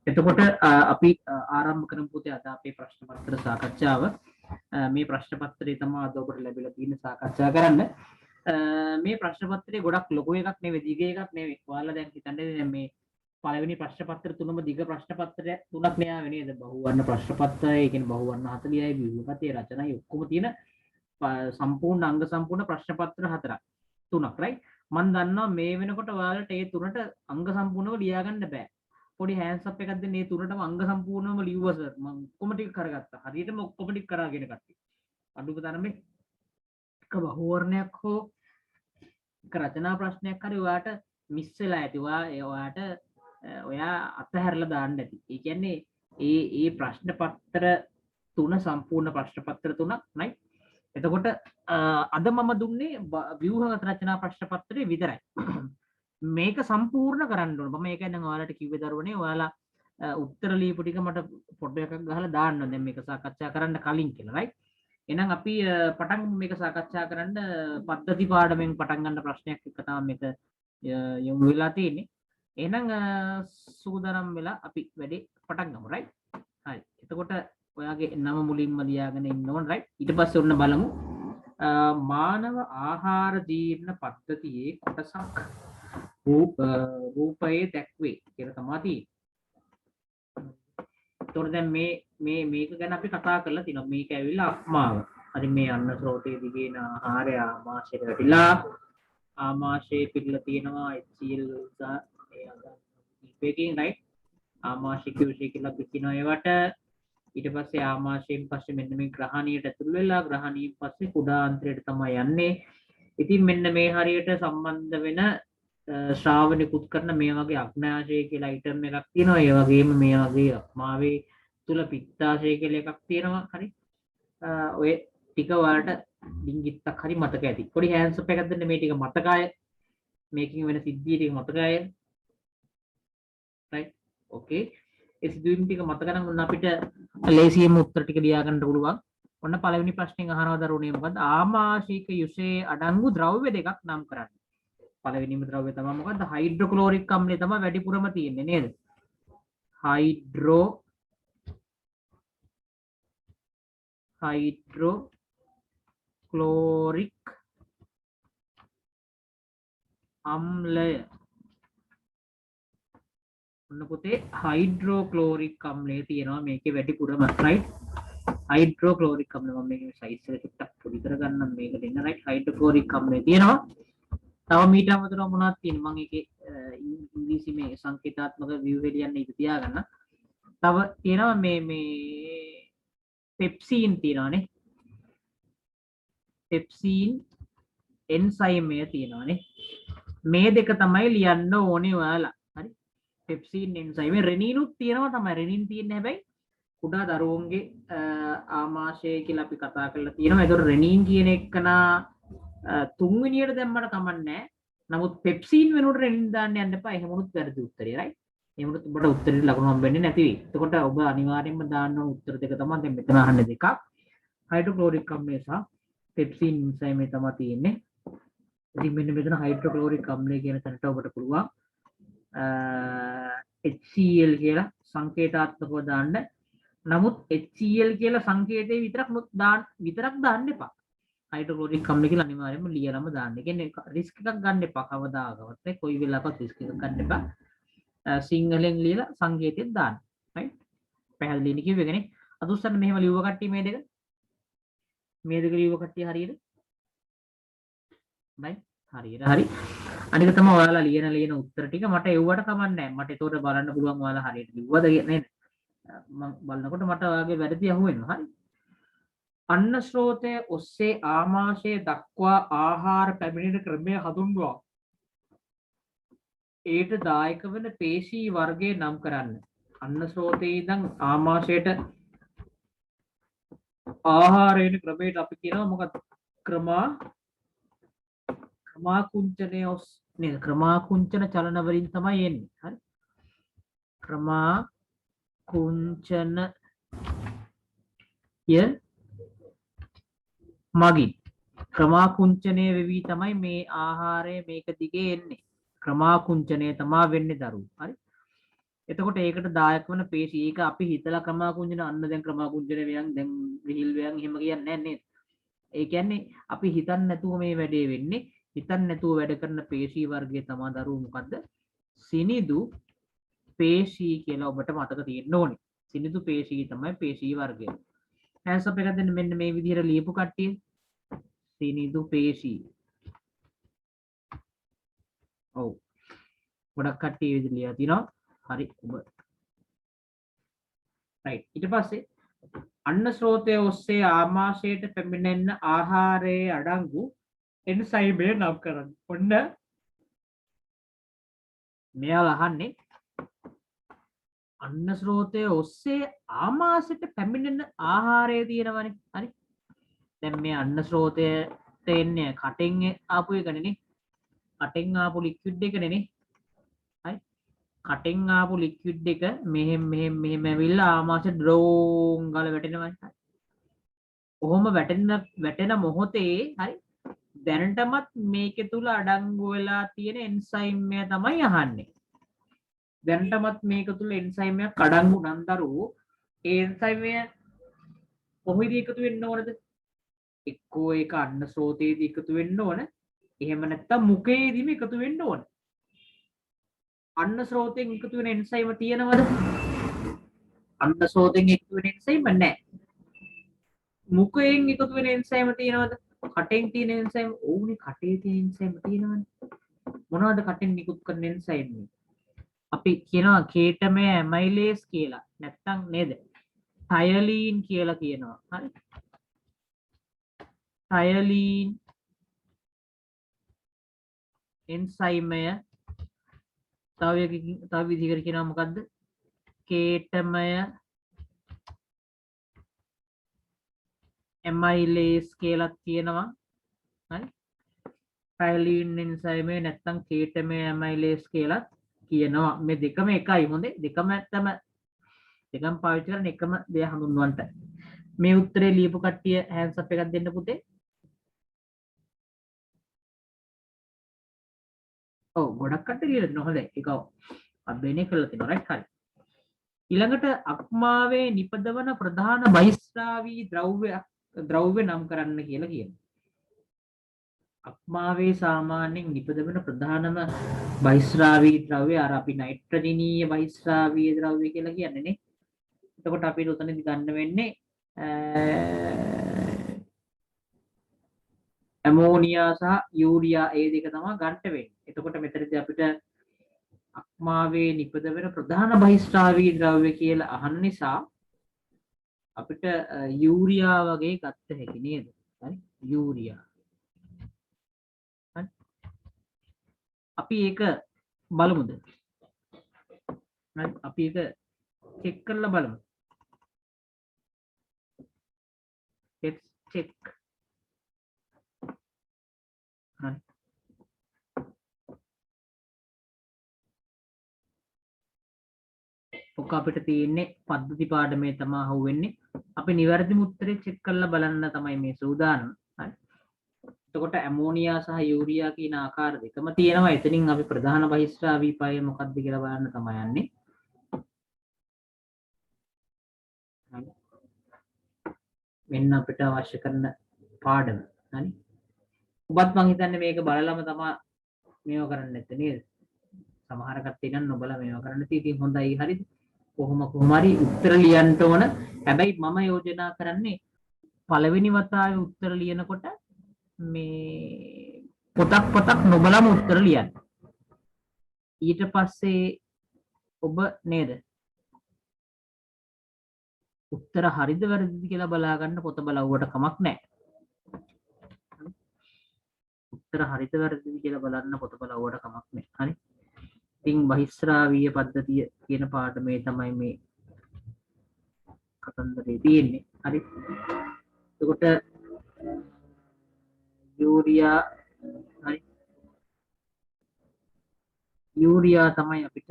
එතකොට අපි ආරම්භ කරමු පුතේ අද අපේ ප්‍රශ්න පත්‍ර සාකච්ඡාව. මේ ප්‍රශ්න පත්‍රය තමයි අද ඔබට ලැබිලා තියෙන සාකච්ඡා කරන්න. මේ ප්‍රශ්න පත්‍රය ගොඩක් ලොකු එකක් නෙවෙයි, දිග එකක් නෙවෙයි. ඔයාලා දැන් හිතන්නේ දැන් මේ පළවෙනි ප්‍රශ්න පත්‍ර තුනම දිග ප්‍රශ්න පත්‍රය තුනක් න්යාවේ නේද? බහුවර්ණ ප්‍රශ්න පත්‍රය, ඒ කියන්නේ බහුවර්ණ 40යි, ව්‍යුහගතයේ රචනයි ඔක්කොම තියෙන සම්පූර්ණ අංග සම්පූර්ණ ප්‍රශ්න පත්‍ර හතරක් තුනක් right. මම දන්නවා මේ වෙනකොට ඔයාලට ඒ තුනට අංග සම්පූර්ණව ලියා ගන්න බෑ. පොඩි hands up එකක් දෙන්න මේ තුනටම අංග සම්පූර්ණවම ලියුවා සර්. මම ඔක්කොම ටික කරගත්තා. හරියටම ඔක්කොම ටික කරාගෙන කට්ටිය. අඩුම තරමේ එක බහුවර්ණයක් හෝ එක රචනා ප්‍රශ්නයක් හරි ඔයාට මිස් වෙලා ඇති. ඔයා අතහැරලා දාන්න ඇති. ඒ කියන්නේ ඒ ප්‍රශ්න පත්‍ර තුන සම්පූර්ණ ප්‍රශ්න පත්‍ර තුනක් නයි. එතකොට අද මම දුන්නේ ව්‍යුහගත රචනා ප්‍රශ්න පත්‍රය විතරයි. මේක සම්පූර්ණ කරන්න ඕන. මම ඒකයි දැන් ඔයාලට කිව්වේ දරුවනේ ඔයාලා උත්තර ලියපු ටික මට ෆොටෝ එකක් ගහලා දාන්න ඕන. දැන් මේක සාකච්ඡා කරන්න කලින් කියලා right. එහෙනම් අපි පටන් මේක සාකච්ඡා කරන්න පද්ධති පාඩමෙන් පටන් ගන්න ප්‍රශ්නයක් එක තමයි මේක යොමු වෙලා තියෙන්නේ. එහෙනම් සූදානම් වෙලා අපි වැඩේ පටන් ගමු right. හරි. එතකොට ඔයාගේ නම මුලින්ම ලියාගෙන ඉන්න ඕන right. ඊට පස්සේ ඔන්න බලමු මානව ආහාර ජීර්ණ පද්ධතියේ කොටසක් රූපයේ දැක්වේ කියලා තමයි තියෙන්නේ. එතකොට දැන් මේක ගැන අපි කතා කරලා තිනවා. මේක ඇවිල්ලා අක්මාව. හරි මේ අන්න ස්රෝතයේ දිගේන ආහාරය ආමාශයට වැටිලා ආමාශයේ පිටලා තියෙනවා HCl මේකකින් right. ආමාශය QC කියලා පිටිනවා ඒවට. ඊට පස්සේ ආමාශයෙන් පස්සේ මෙන්න මේ ග්‍රහණියට ඇතුල් වෙලා ග්‍රහණියෙන් පස්සේ කුඩා අන්ත්‍රයට තමයි යන්නේ. ඉතින් මෙන්න මේ හරියට සම්බන්ධ වෙන ශ්‍රාවණිකුත් කරන මේ වගේ අග්නාශය කියලා අයිටම් එකක් තියෙනවා. ඒ වගේම මේ වගේ අක්මාවේ තුල පිත්තාශය කියලා එකක් තියෙනවා. හරි. ඔය ටික වලට ඩිංගිත්තක් හරි මතක ඇති. පොඩි hands up එකක් දෙන්න මේ ටික මතකය. මේකකින් වෙන සිද්ධිය ටික මතකය. right. okay. ඒ සිදුවීම් ටික මතක නම් ඔන්න අපිට ලේසියෙන්ම උත්තර ටික ලියා ගන්න පුළුවන්. ඔන්න පළවෙනි ප්‍රශ්نين අහනවා දරුවනේ මොකද්ද? ආමාශික යුෂයේ අඩංගු ද්‍රව්‍ය දෙකක් නම් කරන්න. පළවෙනිම ද්‍රව්‍ය තමයි මොකද්ද? හයිඩ්‍රොක්ලෝරික් අම්ලය තමයි වැඩිපුරම තියෙන්නේ නේද? හයිඩ්‍රොක්ලෝරික් අම්ලය. ඔන්න පුතේ හයිඩ්‍රොක්ලෝරික් අම්ලය තියෙනවා මේකේ වැඩිපුරම right. හයිඩ්‍රොක්ලෝරික් අම්ල මම මේකේ සයිස් එක චුට්ටක් පොඩි කරගන්නම් මේක දෙන්න right. හයිඩ්‍රොක්ලෝරික් අම්ලය තියෙනවා. තව මීට අමතරව මොනවද තියෙන්නේ? මම ඒකේ ඉංග්‍රීසි මේ සංකේතාත්මක view හෙලියන්න ඉත තියාගන්න. තව තියෙනවා මේ පෙප්සින් තියෙනවානේ. පෙප්සින් එන්සයිමය තියෙනවානේ. මේ දෙක තමයි ලියන්න ඕනේ ඔයාලා. හරි. පෙප්සින් එන්සයිම රෙනිනුත් තියෙනවා තමයි. රෙනින් තියෙන්නේ හැබැයි කුඩා දරුවන්ගේ ආමාශය කියලා අපි කතා කරලා තියෙනවා. ඒතකොට රෙනින් කියන එකනා තුන්වෙනියට දැම්මට කමන්නේ. නමුත් පෙප්සින් වෙනුවට රෙනින් දාන්න යන්න එපා. එහෙම වුණොත් වැරදි උත්තරේ right. එහෙම වුණොත් ඔබට උත්තරේ ලකුණු හම්බෙන්නේ නැති වෙයි. එතකොට ඔබ අනිවාර්යයෙන්ම දාන්න ඕන උත්තර දෙක තමයි දැන් මෙතන අහන්නේ දෙකක්. හයිඩ්‍රොක්ලෝරික් අම්ලය සහ පෙප්සින් එන්සයිමය තමයි තියෙන්නේ. ඉතින් මෙන්න මෙතන හයිඩ්‍රොක්ලෝරික් අම්ලය කියන තැනට ඔබට පුළුවන් HCl කියලා සංකේතාත්මකව දාන්න. නමුත් HCl කියලා සංකේතේ විතරක් දාන්න එපා. හයිඩ්‍රොක්ලෝරික් අම්ල කියලා අනිවාර්යයෙන්ම ලියලම දාන්න. ඒ කියන්නේ රිස්ක් එකක් ගන්න එපා කවදාකවත්. කොයි වෙලාවකවත් රිස්ක් එකක් ගන්න එපා. සිංහලෙන් ලියලා සංකේතයෙන් දාන්න. right. පැහැදිලිනේ කිව්වේකනේ. අද උස්සන්න මෙහෙම ලියුව කට්ටිය මේ දෙක. මේ දෙක ලියුව කට්ටිය හරියද? right. හරියට හරි. අනික තමයි ඔයාලා ලියන උත්තර ටික මට එව්වට කමන්නේ නැහැ. මට ඒතකොට බලන්න පුළුවන් ඔයාලා හරියට ලිව්වද නේද? මම බලනකොට මට ඔයාගේ වැරදි අහුවෙනවා. හරි. අන්න ස්රෝතය ඔස්සේ ආමාශය දක්වා ආහාර පැමිණෙන ක්‍රමය හඳුන්වනවා. ඒට දායක වන පේශී වර්ගය නම් කරන්න. අන්න ස්රෝතයේ ඉඳන් ආමාශයට ආහාරයන ක්‍රමයට අපි කියනවා මොකක්ද? ක්‍රමාකුංචනය නේද? ක්‍රමාකුංචන චලන වලින් තමයි එන්නේ. හරි. ක්‍රමාකුංචන මගින් ක්‍රමාකුංචනය වෙවි තමයි මේ ආහාරය මේක දිගේ එන්නේ. ක්‍රමාකුංචනය තමයි වෙන්නේ දරුවෝ. හරි. එතකොට ඒකට දායක වන පේශී ඒක අපි හිතලා ක්‍රමාකුංජන අන්න දැන් ක්‍රමාකුංජන වේයන් දැන් රිහිල් වේයන් එහෙම කියන්නේ නැහැ නේද? ඒ කියන්නේ අපි හිතන්නේ නැතුව මේ වැඩේ වෙන්නේ. හිතන්නේ නැතුව වැඩ කරන පේශී වර්ගය තමයි දරුවෝ මොකද්ද? සිනිඳු පේශී කියලා ඔබට මතක තියෙන්න ඕනේ. සිනිඳු පේශී තමයි පේශී වර්ගය. හැන්ඩ්ස් අප් එකක් දෙන්න මෙන්න මේ විදිහට ලියපු කට්ටිය. සිනිඳු පේශී. ඔව්. ගොඩක් කට්ටිය විදිහට ලියලා තිනවා. හරි ඔබ රයිට්. ඊට පස්සේ අන්න ස්රෝතය ඔස්සේ ආමාශයට පැමිණෙන ආහාරයේ අඩංගු එන්සයිමය නම් කරන්න. ඔන්න මෙයාලා අහන්නේ අන්න ස්රෝතය ඔස්සේ ආමාශයට පැමිණෙන ආහාරය තියෙනවනේ. හරි. දැන් මේ අන්න ස්රෝතයට එන්නේ කටෙන් ආපු එකනේ. කටෙන් ආපු ලික්විඩ් එකනේ. හරි. කටෙන් ආපු ලික්විඩ් එක මෙහෙම ඇවිල්ලා ආමාශයට ඩ්‍රෝන් ගාලා වැටෙනවා. ඔහොම වැටෙන මොහොතේ හරි දැනටමත් මේකේ තුල අඩංගු වෙලා තියෙන එන්සයිම් එක තමයි අහන්නේ. දැනටමත් මේක තුල එන්සයිම් එකක් අඩංගු නම් දරුවෝ ඒ එන්සයිම් එක කොහොමද එකතු වෙන්න ඕනද? එක්කෝ ඒක අන්න ස්රෝතයේදී එකතු වෙන්න ඕන. එහෙම නැත්නම් මුඛයේදීම එකතු වෙන්න ඕන. අන්න ස්රෝතයෙන් එකතු වෙන එන්සයිම තියෙනවද? අන්න ස්රෝතයෙන් එකතු වෙන එන්සයිම නැහැ. මුඛයෙන් එකතු වෙන එන්සයිම තියෙනවද? කටෙන් තියෙන එන්සයිම ඕනේ කටේ තියෙන එන්සයිම තියෙනවනේ. මොනවද කටෙන් නිකුත් කරන එන්සයිම්? අපි කියනවා කේටමය ඇමයිලේස් කියලා. නැත්තම් නේද? ටයලීන් කියලා කියනවා. හරි. ටයලීන් එන්සයිමය තව විදිහකට කියනවා මොකද්ද? කේටමය ඇමයිලේස් කියලා කියනවා. හරි. ටයලීන් එන්සයිමය නැත්තම් කේටමය ඇමයිලේස් කියලා කියනවා. මේ දෙකම එකයි හොඳේ. දෙකම පාවිච්චි කරන එකම දේ හඳුන්වන්නට. මේ උත්තරේ ලියපු කට්ටිය හෑන්ඩ්ස් අප් එකක් දෙන්න පුතේ. ඔව් ගොඩක් කට්ටිය ලියලා තිනවා. හොඳයි. ඒක අධ්‍යයනය කරලා තිනවා. රයිට් හරි. ඊළඟට අක්මාවේ නිපදවන ප්‍රධාන බහිස්රාවී ද්‍රව්‍ය නම් කරන්න කියලා කියනවා. අක්මාවේ සාමාන්‍යයෙන් නිපදවන ප්‍රධානම බහිස්රාවී ද්‍රව්‍ය අර අපි නයිට්‍රජනීය බහිස්රාවී ද්‍රව්‍ය කියලා කියන්නේ නේ. එතකොට අපිට උතනදි ගන්න වෙන්නේ ඇමෝනියා සහ යූරියා ඒ දෙක තමයි ගන්න වෙන්නේ. එතකොට මෙතනදී අපිට අක්මාවේ නිපදවන ප්‍රධාන බහිස්රාවී ද්‍රව්‍ය කියලා අහන නිසා අපිට යූරියා වගේ ගත්ත හැකි නේද? හරි යූරියා. හරි. අපි ඒක බලමුද? හරි අපි ඒක චෙක් කරලා බලමු. let's check. හරි. ඔක අපිට තියෙන්නේ පද්ධති පාඩමේ තමයි අහුවෙන්නේ. අපි නිවැරදිම උත්තරේ චෙක් කරලා බලන්න තමයි මේ සූදානම්. හරි. එතකොට ඇමෝනියා සහ යූරියා කියන ආකාර දෙකම තියෙනවා. එතනින් අපි ප්‍රධාන බහිස්රාවී පය මොකක්ද කියලා බලන්න තමයි යන්නේ. හරි. මෙන්න අපිට අවශ්‍ය කරන පාඩම. හරි. ඔබත් මං හිතන්නේ මේක බලලම තමයි මේව කරන්න නැත්තේ නේද? සමහර කට්ටිය නම් නොබලා මේව කරන්න තියෙන්නේ. හොඳයි හරිද? කොහොම හරි උත්තර ලියන්න ඕන. හැබැයි මම යෝජනා කරන්නේ පළවෙනි වතාවේ උත්තර ලියනකොට මේ පොතක් නොබලම උත්තර ලියන්න. ඊට පස්සේ ඔබ නේද උත්තර හරිද වැරදිද කියලා බලා ගන්න පොත බලවුවට කමක් නැහැ. උත්තර හරිද වැරදිද කියලා බලන්න පොත බලවුවට කමක් නැහැ. හරි. ඉතින් බහිස්රාවීය පද්ධතිය කියන පාඩමේ තමයි මේ කතන්දරේ තියෙන්නේ. හරි. එතකොට යූරියා හරි යූරියා තමයි අපිට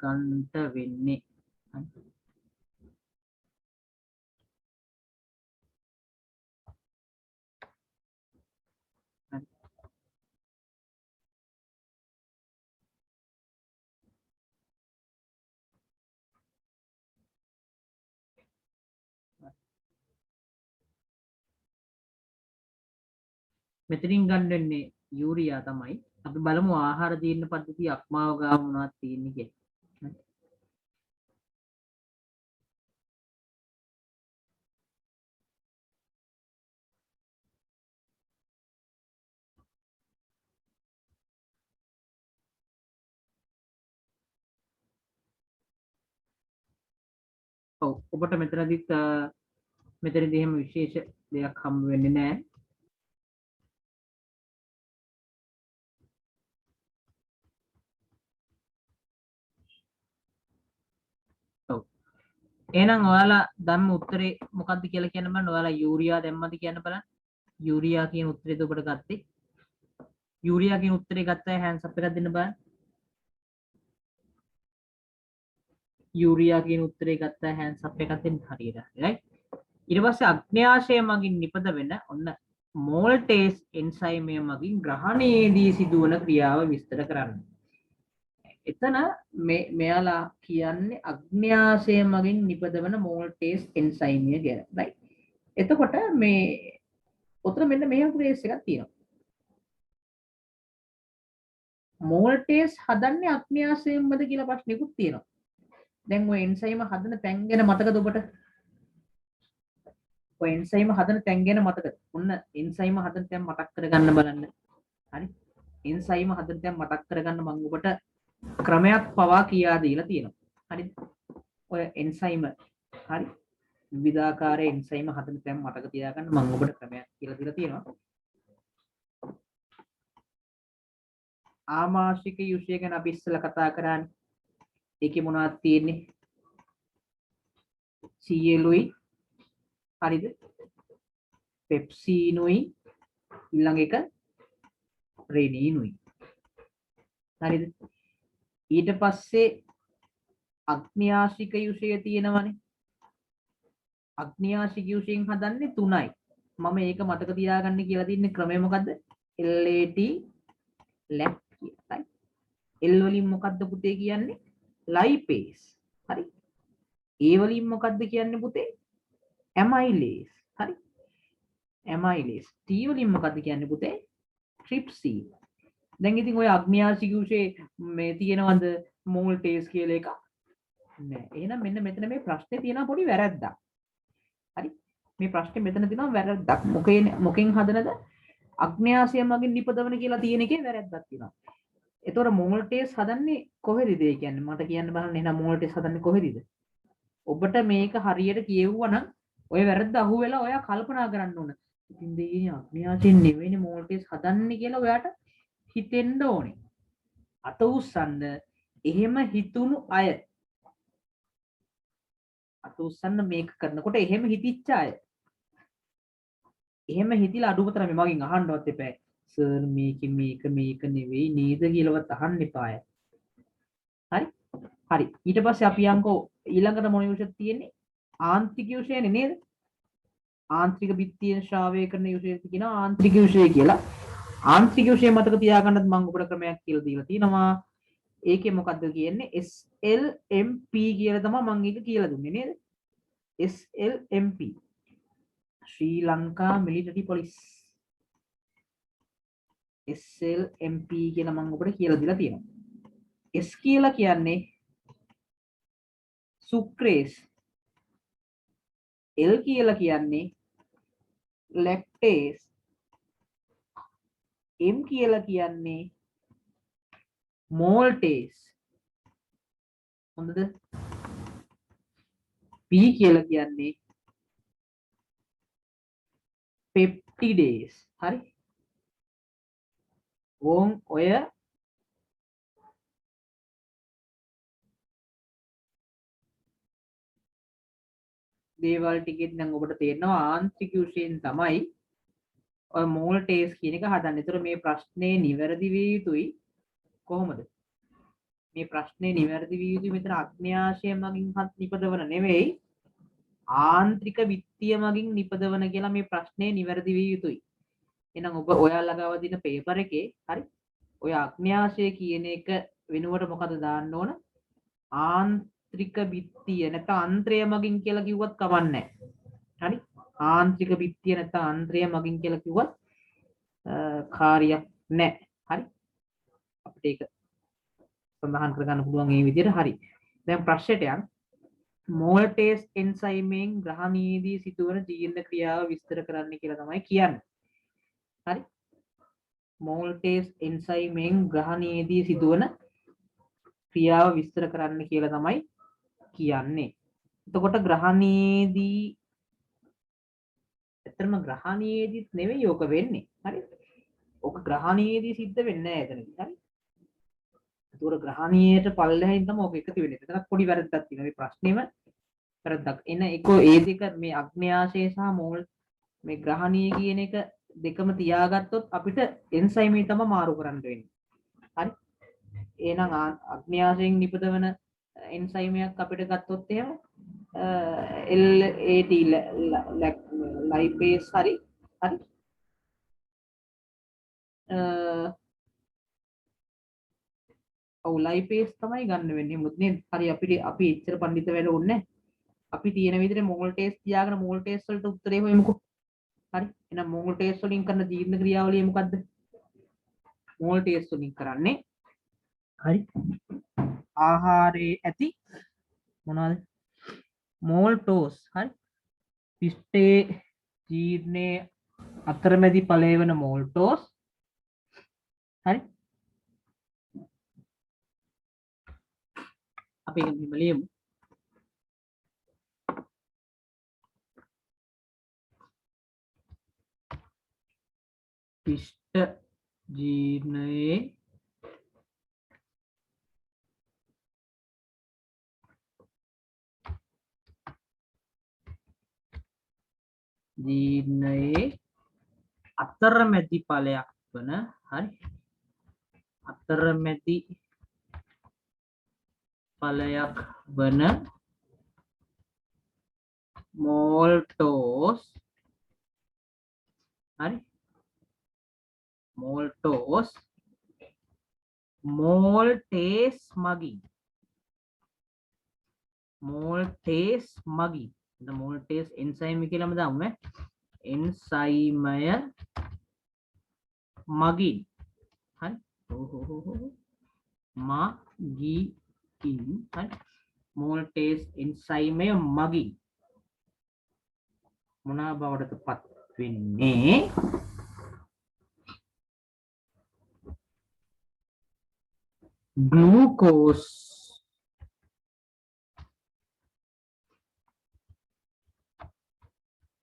ගන්නට වෙන්නේ. මෙතනින් ගන්න වෙන්නේ යූරියා තමයි. අපි බලමු ආහාර ජීර්ණ පද්ධතිය අක්මාව ගාව මොනවද තියෙන්නේ කියලා. ඔව් ඔබට මෙතනදිත් මෙතනදී එහෙම විශේෂ දෙයක් හම්බ වෙන්නේ නැහැ. ඔව් එහෙනම් ඔයාලා දැම්ම උත්තරේ මොකක්ද කියලා කියන්න බලන්න. ඔයාලා යූරියා දැම්මද කියන්න බලන්න. යූරියා කියන උත්තරේද ඔබට ගත්තේ? යූරියා කියන උත්තරේ ගත්තා හෑන්ඩ්ස් අප් එකක් දෙන්න බලන්න. යූරියා කියන උත්තරේ ගත්තා හෑන්ඩ්ස් අප් එකක් දෙන්න හරියට. right? ඊට පස්සේ අග්න්‍යාශය මගින් නිපද වෙන ඔන්න මෝල්ටේස් එන්සයිමය මගින් ග්‍රහණයේදී සිදුවන ක්‍රියාව විස්තර කරන්න. එතන මෙයාලා කියන්නේ අග්න්‍යාශය මගින් නිපදවන මෝල්ටේස් එන්සයිමය ගැන. right? එතකොට මේ උතන මෙන්න මෙහෙම ක්‍රේස් එකක් තියෙනවා. මෝල්ටේස් හදන්නේ අග්න්‍යාශයෙන්මද කියලා ප්‍රශ්නයකුත් තියෙනවා. දැන් ඔය එන්සයිම හදන තැන් ගැන මතකද ඔබට? ඔය එන්සයිම හදන තැන් ගැන මතකද? ඔන්න එන්සයිම හදන තැන් මතක් කරගන්න බලන්න. හරි? එන්සයිම හදන තැන් මතක් කරගන්න මම ඔබට ක්‍රමයක් පවා කියා දීලා තියෙනවා. හරිද? ඔය එන්සයිම හරි විවිධාකාර එන්සයිම හදන තැන් මතක තියාගන්න මම ඔබට ක්‍රමයක් කියලා දීලා තියෙනවා. ආමාශික යුෂය ගැන අපි ඉස්සෙල්ලා කතා කරානේ. ඒකේ මොනවද තියෙන්නේ? සියලුයි හරිද? පෙප්සීනුයි ඊළඟ එක රෙනිනුයි. හරිද? ඊට පස්සේ අග්න්‍යාශික යුෂය තියෙනවනේ. අග්න්‍යාශික යුෂයෙන් හදන්නේ 3යි. මම ඒක මතක තියාගන්න කියලා තින්නේ ක්‍රමය මොකද්ද? LAT ලැප් කියලා. L වලින් මොකද්ද පුතේ කියන්නේ? ලයිපේස්. හරි. A වලින් මොකද්ද කියන්නේ පුතේ? ඇමයිලේස්. හරි. ඇමයිලේස්. T වලින් මොකද්ද කියන්නේ පුතේ? ට්‍රිප්සින්. දැන් ඉතින් ඔය අග්න්‍යාශික යුෂේ මේ තියෙනවද මෝල්ටේස් කියලා එක? නෑ. එහෙනම් මෙන්න මෙතන මේ ප්‍රශ්නේ තියෙනවා පොඩි වැරද්දක්. හරි. මේ ප්‍රශ්නේ මෙතන තියෙනවා වැරද්දක්. මොකෙන් හදනද? අග්න්‍යාශය මගින් නිපදවන කියලා තියෙන එකේ වැරද්දක් තියෙනවා. එතකොට මෝල්ටේස් හදන්නේ කොහෙද ඒ කියන්නේ? මට කියන්න බලන්න එහෙනම් මෝල්ටේස් හදන්නේ කොහෙද? ඔබට මේක හරියට කියෙව්වා නම් ඔය වැරද්ද අහුවෙලා ඔයා කල්පනා කරන්න ඕන. ඉතින් දෙයිනේ අග්න්‍යාශයෙන් නෙවෙයිනේ මෝල්ටේස් හදන්නේ කියලා ඔයාට හිතෙන්න ඕනේ. අත උස්සන්න එහෙම හිතුණු අය. අත උස්සන්න මේක කරනකොට එහෙම හිතිච්ච අය. එහෙම හිතිලා අඩුවතර මේ මගෙන් අහන්නවත් එපා. සර් මේක නෙවෙයි නේද කියලාවත් අහන්න එපාය. හරි? හරි. ඊට පස්සේ අපි යන්කෝ ඊළඟට මොන යුෂයක් තියෙන්නේ? ආන්ත්‍රික යුෂයනේ නේද? ආන්ත්‍රික බිත්තියෙන් ශ්‍රාවය කරන යුෂයට කියනවා ආන්ත්‍රික යුෂය කියලා. ආන්ත්‍රික යුෂය මතක තියාගන්නත් මම ඔබට ක්‍රමයක් කියලා දීලා තියෙනවා. ඒකේ මොකද්ද කියන්නේ? SLMP කියලා තමයි මම ඒක කියලා දුන්නේ නේද? SLMP ශ්‍රී ලංකා මිලිටරි පොලිස්. SLMP කියලා මම ඔබට කියලා දීලා තියෙනවා. S කියලා කියන්නේ සුක්‍රේස්. L කියලා කියන්නේ ලැක්ටේස්. M කියලා කියන්නේ මෝල්ටේස්. හොඳද? P කියලා කියන්නේ පෙප්ටිඩේස්. හරි? ඔය දේවල් ටිකෙන් නම් ඔබට තේරෙනවා ආන්ත්‍රික යුෂයෙන් තමයි ඔය මෝල්ටේස් කියන එක හදන්නේ. ඒතර මේ ප්‍රශ්නේ නිවැරදි විය යුතුයි කොහොමද? මේ ප්‍රශ්නේ නිවැරදි විය යුතුයි මෙතන අග්න්‍යාශය මගින් නිපදවන නෙවෙයි ආන්ත්‍රික විත්තිය මගින් නිපදවන කියලා මේ ප්‍රශ්නේ නිවැරදි විය යුතුයි. එහෙනම් ඔබ ඔයාලා ළඟව දින පේපර් එකේ හරි ඔය අග්න්‍යාශය කියන එක වෙනුවට මොකද දාන්න ඕන? ආන්ත්‍රික බිත්තිය නැත්නම් අන්ත්‍රය මගින් කියලා කිව්වත් කවන්නේ නැහැ. හරි? ආන්ත්‍රික බිත්තිය නැත්නම් අන්ත්‍රය මගින් කියලා කිව්වත් කාර්යයක් නැහැ. හරි. අපිට ඒක සඳහන් කරගන්න පුළුවන් මේ විදිහට. හරි. දැන් ප්‍රශ්නෙට යන්න. මෝල්ටේස් එන්සයිමෙන් ග්‍රහණයේදී සිදුවන ජීර්ණ ක්‍රියාව විස්තර කරන්න කියලා තමයි කියන්නේ. හරි. මෝල්ටේස් එන්සයිමෙන් ග්‍රහණයේදී සිදුවන ක්‍රියාව විස්තර කරන්න කියලා තමයි කියන්නේ. එතකොට ග්‍රහණයේදී ඇත්තටම ග්‍රහණයේදීත් නෙවෙයි ඕක වෙන්නේ. හරි. ඕක ග්‍රහණයේදී සිද්ධ වෙන්නේ නැහැ එතනදී. හරි. ඒතකොට ග්‍රහණීයට පල්ලෙහින් තමයි ඕක එකතු වෙන්නේ. එතන පොඩි වැරද්දක් තියෙනවා. මේ ප්‍රශ්නේම වැරද්දක්. එන එක ඒ දෙක මේ අග්න්‍යාශය සහ මෝල් මේ ග්‍රහණීය කියන එක දෙකම තියාගත්තොත් අපිට එන්සයිමේ තමයි මාරු කරන්න වෙන්නේ. හරි. එහෙනම් අග්න්‍යාශයෙන් නිපදවන එන්සයිමයක් අපිට ගත්තොත් එහෙම LAT ලයිපේස් හරි. හරි. ඔව් ලයිපේස් තමයි ගන්න වෙන්නේ. මොකද නේ හරි අපි එච්චර පඬිත වෙලා ඕනේ. අපි තියෙන විදිහට මෝල් ටෙස්ට් තියාගෙන මෝල් ටෙස්ට් වලට උත්තරේ හොයමුකෝ. හරි. එහෙනම් මෝල් ටෙස්ට් වලින් කරන ජීර්ණ ක්‍රියාවලිය මොකද්ද? මෝල් ටෙස්ට් වලින් කරන්නේ හරි. ආහාරයේ ඇති මොනවද? මෝල්ටෝස්. හරි. පිෂ්ඨයේ ජීර්ණයේ අතරමැදි ඵලය වෙන මෝල්ටෝස්. හරි. අපි මෙහෙම ලියමු. පිෂ්ඨ ජීර්ණයේ අතරමැදි ඵලයක් වන හරි අතරමැදි ඵලයක් වන මෝල්ටෝස් හරි මෝල්ටෝස් මෝල්ටේස් මගින් මෝල්ටේස් එන්සයිම් කියලාම දාමු ඈ එන්සයිමය මගින් හරි මගින් හරි මෝල්ටේස් එන්සයිමය මගින් මොනවා බවටද පත් වෙන්නේ ග්ලූකෝස්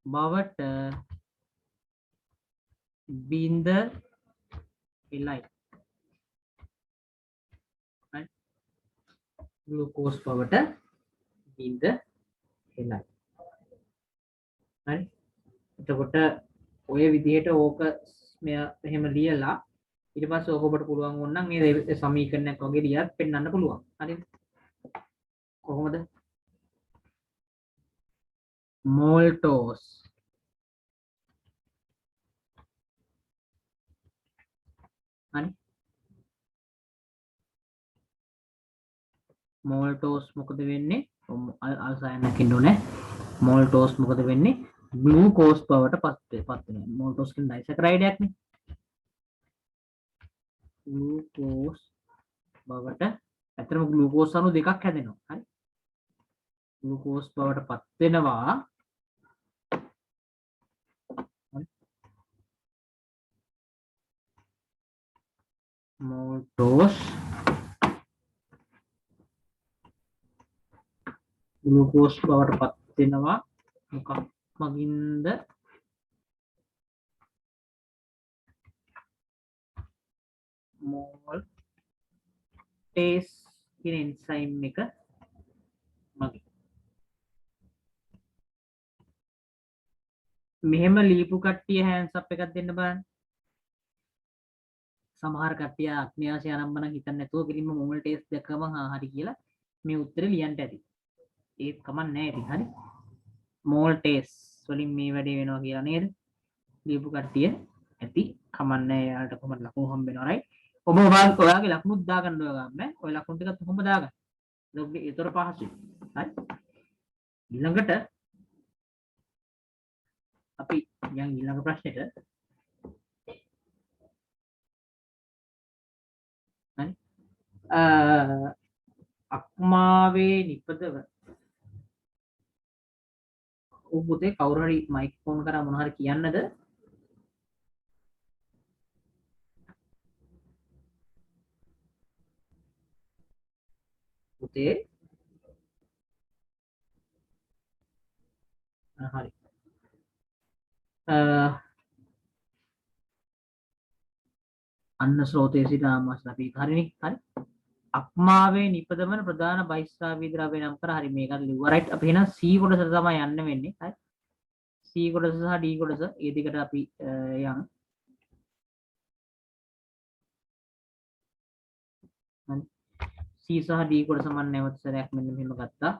බවට බිඳ එලයි ග්ලූකෝස් බවට බිඳ එලයි හරි එතකොට ඔය විදිහට ඕක මෙහෙම ලියලා ඊට පස්සේ ඕක ඔබට පුළුවන් වුණනම් මේ සමීකරණයක් වගේ ලියත් පෙන්වන්න පුළුවන් හරිද කොහොමද මෝල්ටෝස් හරි මෝල්ටෝස් මොකද වෙන්නේ අල්සයන්නක් ඉන්න ඕනේ මෝල්ටෝස් මොකද වෙන්නේ ග්ලූකෝස් බවට පත් වෙනවා මෝල්ටෝස් කියන්නේ ඩයිසැකරයිඩයක් නේ ග්ලූකෝස් බවට ඇත්තටම ග්ලූකෝස් අණු දෙකක් හැදෙනවා හරි ග්ලූකෝස් බවට පත් වෙනවා මෝල්ටෝස් ග්ලූකෝස් බවට පත් වෙනවා මොකක් මගින්ද මෝල්ටේස් කියන එන්සයිම් එක මගින් මෙහෙම ලියපු කට්ටිය හෑන්ඩ්ස් අප් එකක් දෙන්න බලන්න සමහර කට්ටිය අග්න්‍යාශය ආරම්භන හිතන්නේ නැතුව කිලින්ම මෝල්ටේස් දැක්කම හරි කියලා මේ උත්තරේ ලියන්න ඇති ඒත් කමක් නැහැ ඉතින් හරි මෝල්ටේස් වලින් මේ වැඩේ වෙනවා කියලා නේද ලියපු කට්ටිය ඇති කමක් නැහැ යාලට කොහොමද ලකුණු හම්බ වෙනවා රයිට් ඔබ ඔයාගේ ලකුණුත් දාගන්න ඕවා ගන්න ඔය ලකුණු ටිකත් කොහොමද දාගන්නේ ඔබගේ ඒතර පහසුයි හරි ඊළඟට අපි යන් ඊළඟ ප්‍රශ්නෙට අක්මාවේ නිපදව පුතේ කවුරු හරි මයික් ෆෝන් කරා මොනවා හරි කියන්නද? පුතේ හරි. අන්න ස්රෝතයේ සිට ආමස් අපි හරිනේ. හරි. අක්මාවේ නිපදවන ප්‍රධාන බයිස්රාවී ද්‍රව්‍ය නම් කර හරි මේකට ලිව්වා රයිට්. අපි එහෙනම් C කොටසට තමයි යන්න වෙන්නේ. හරි. C කොටස සහ D කොටස ඒ දෙකට අපි යමු. C සහ D කොටස මම නැවත සැරයක් මෙන්න මෙහෙම ගත්තා.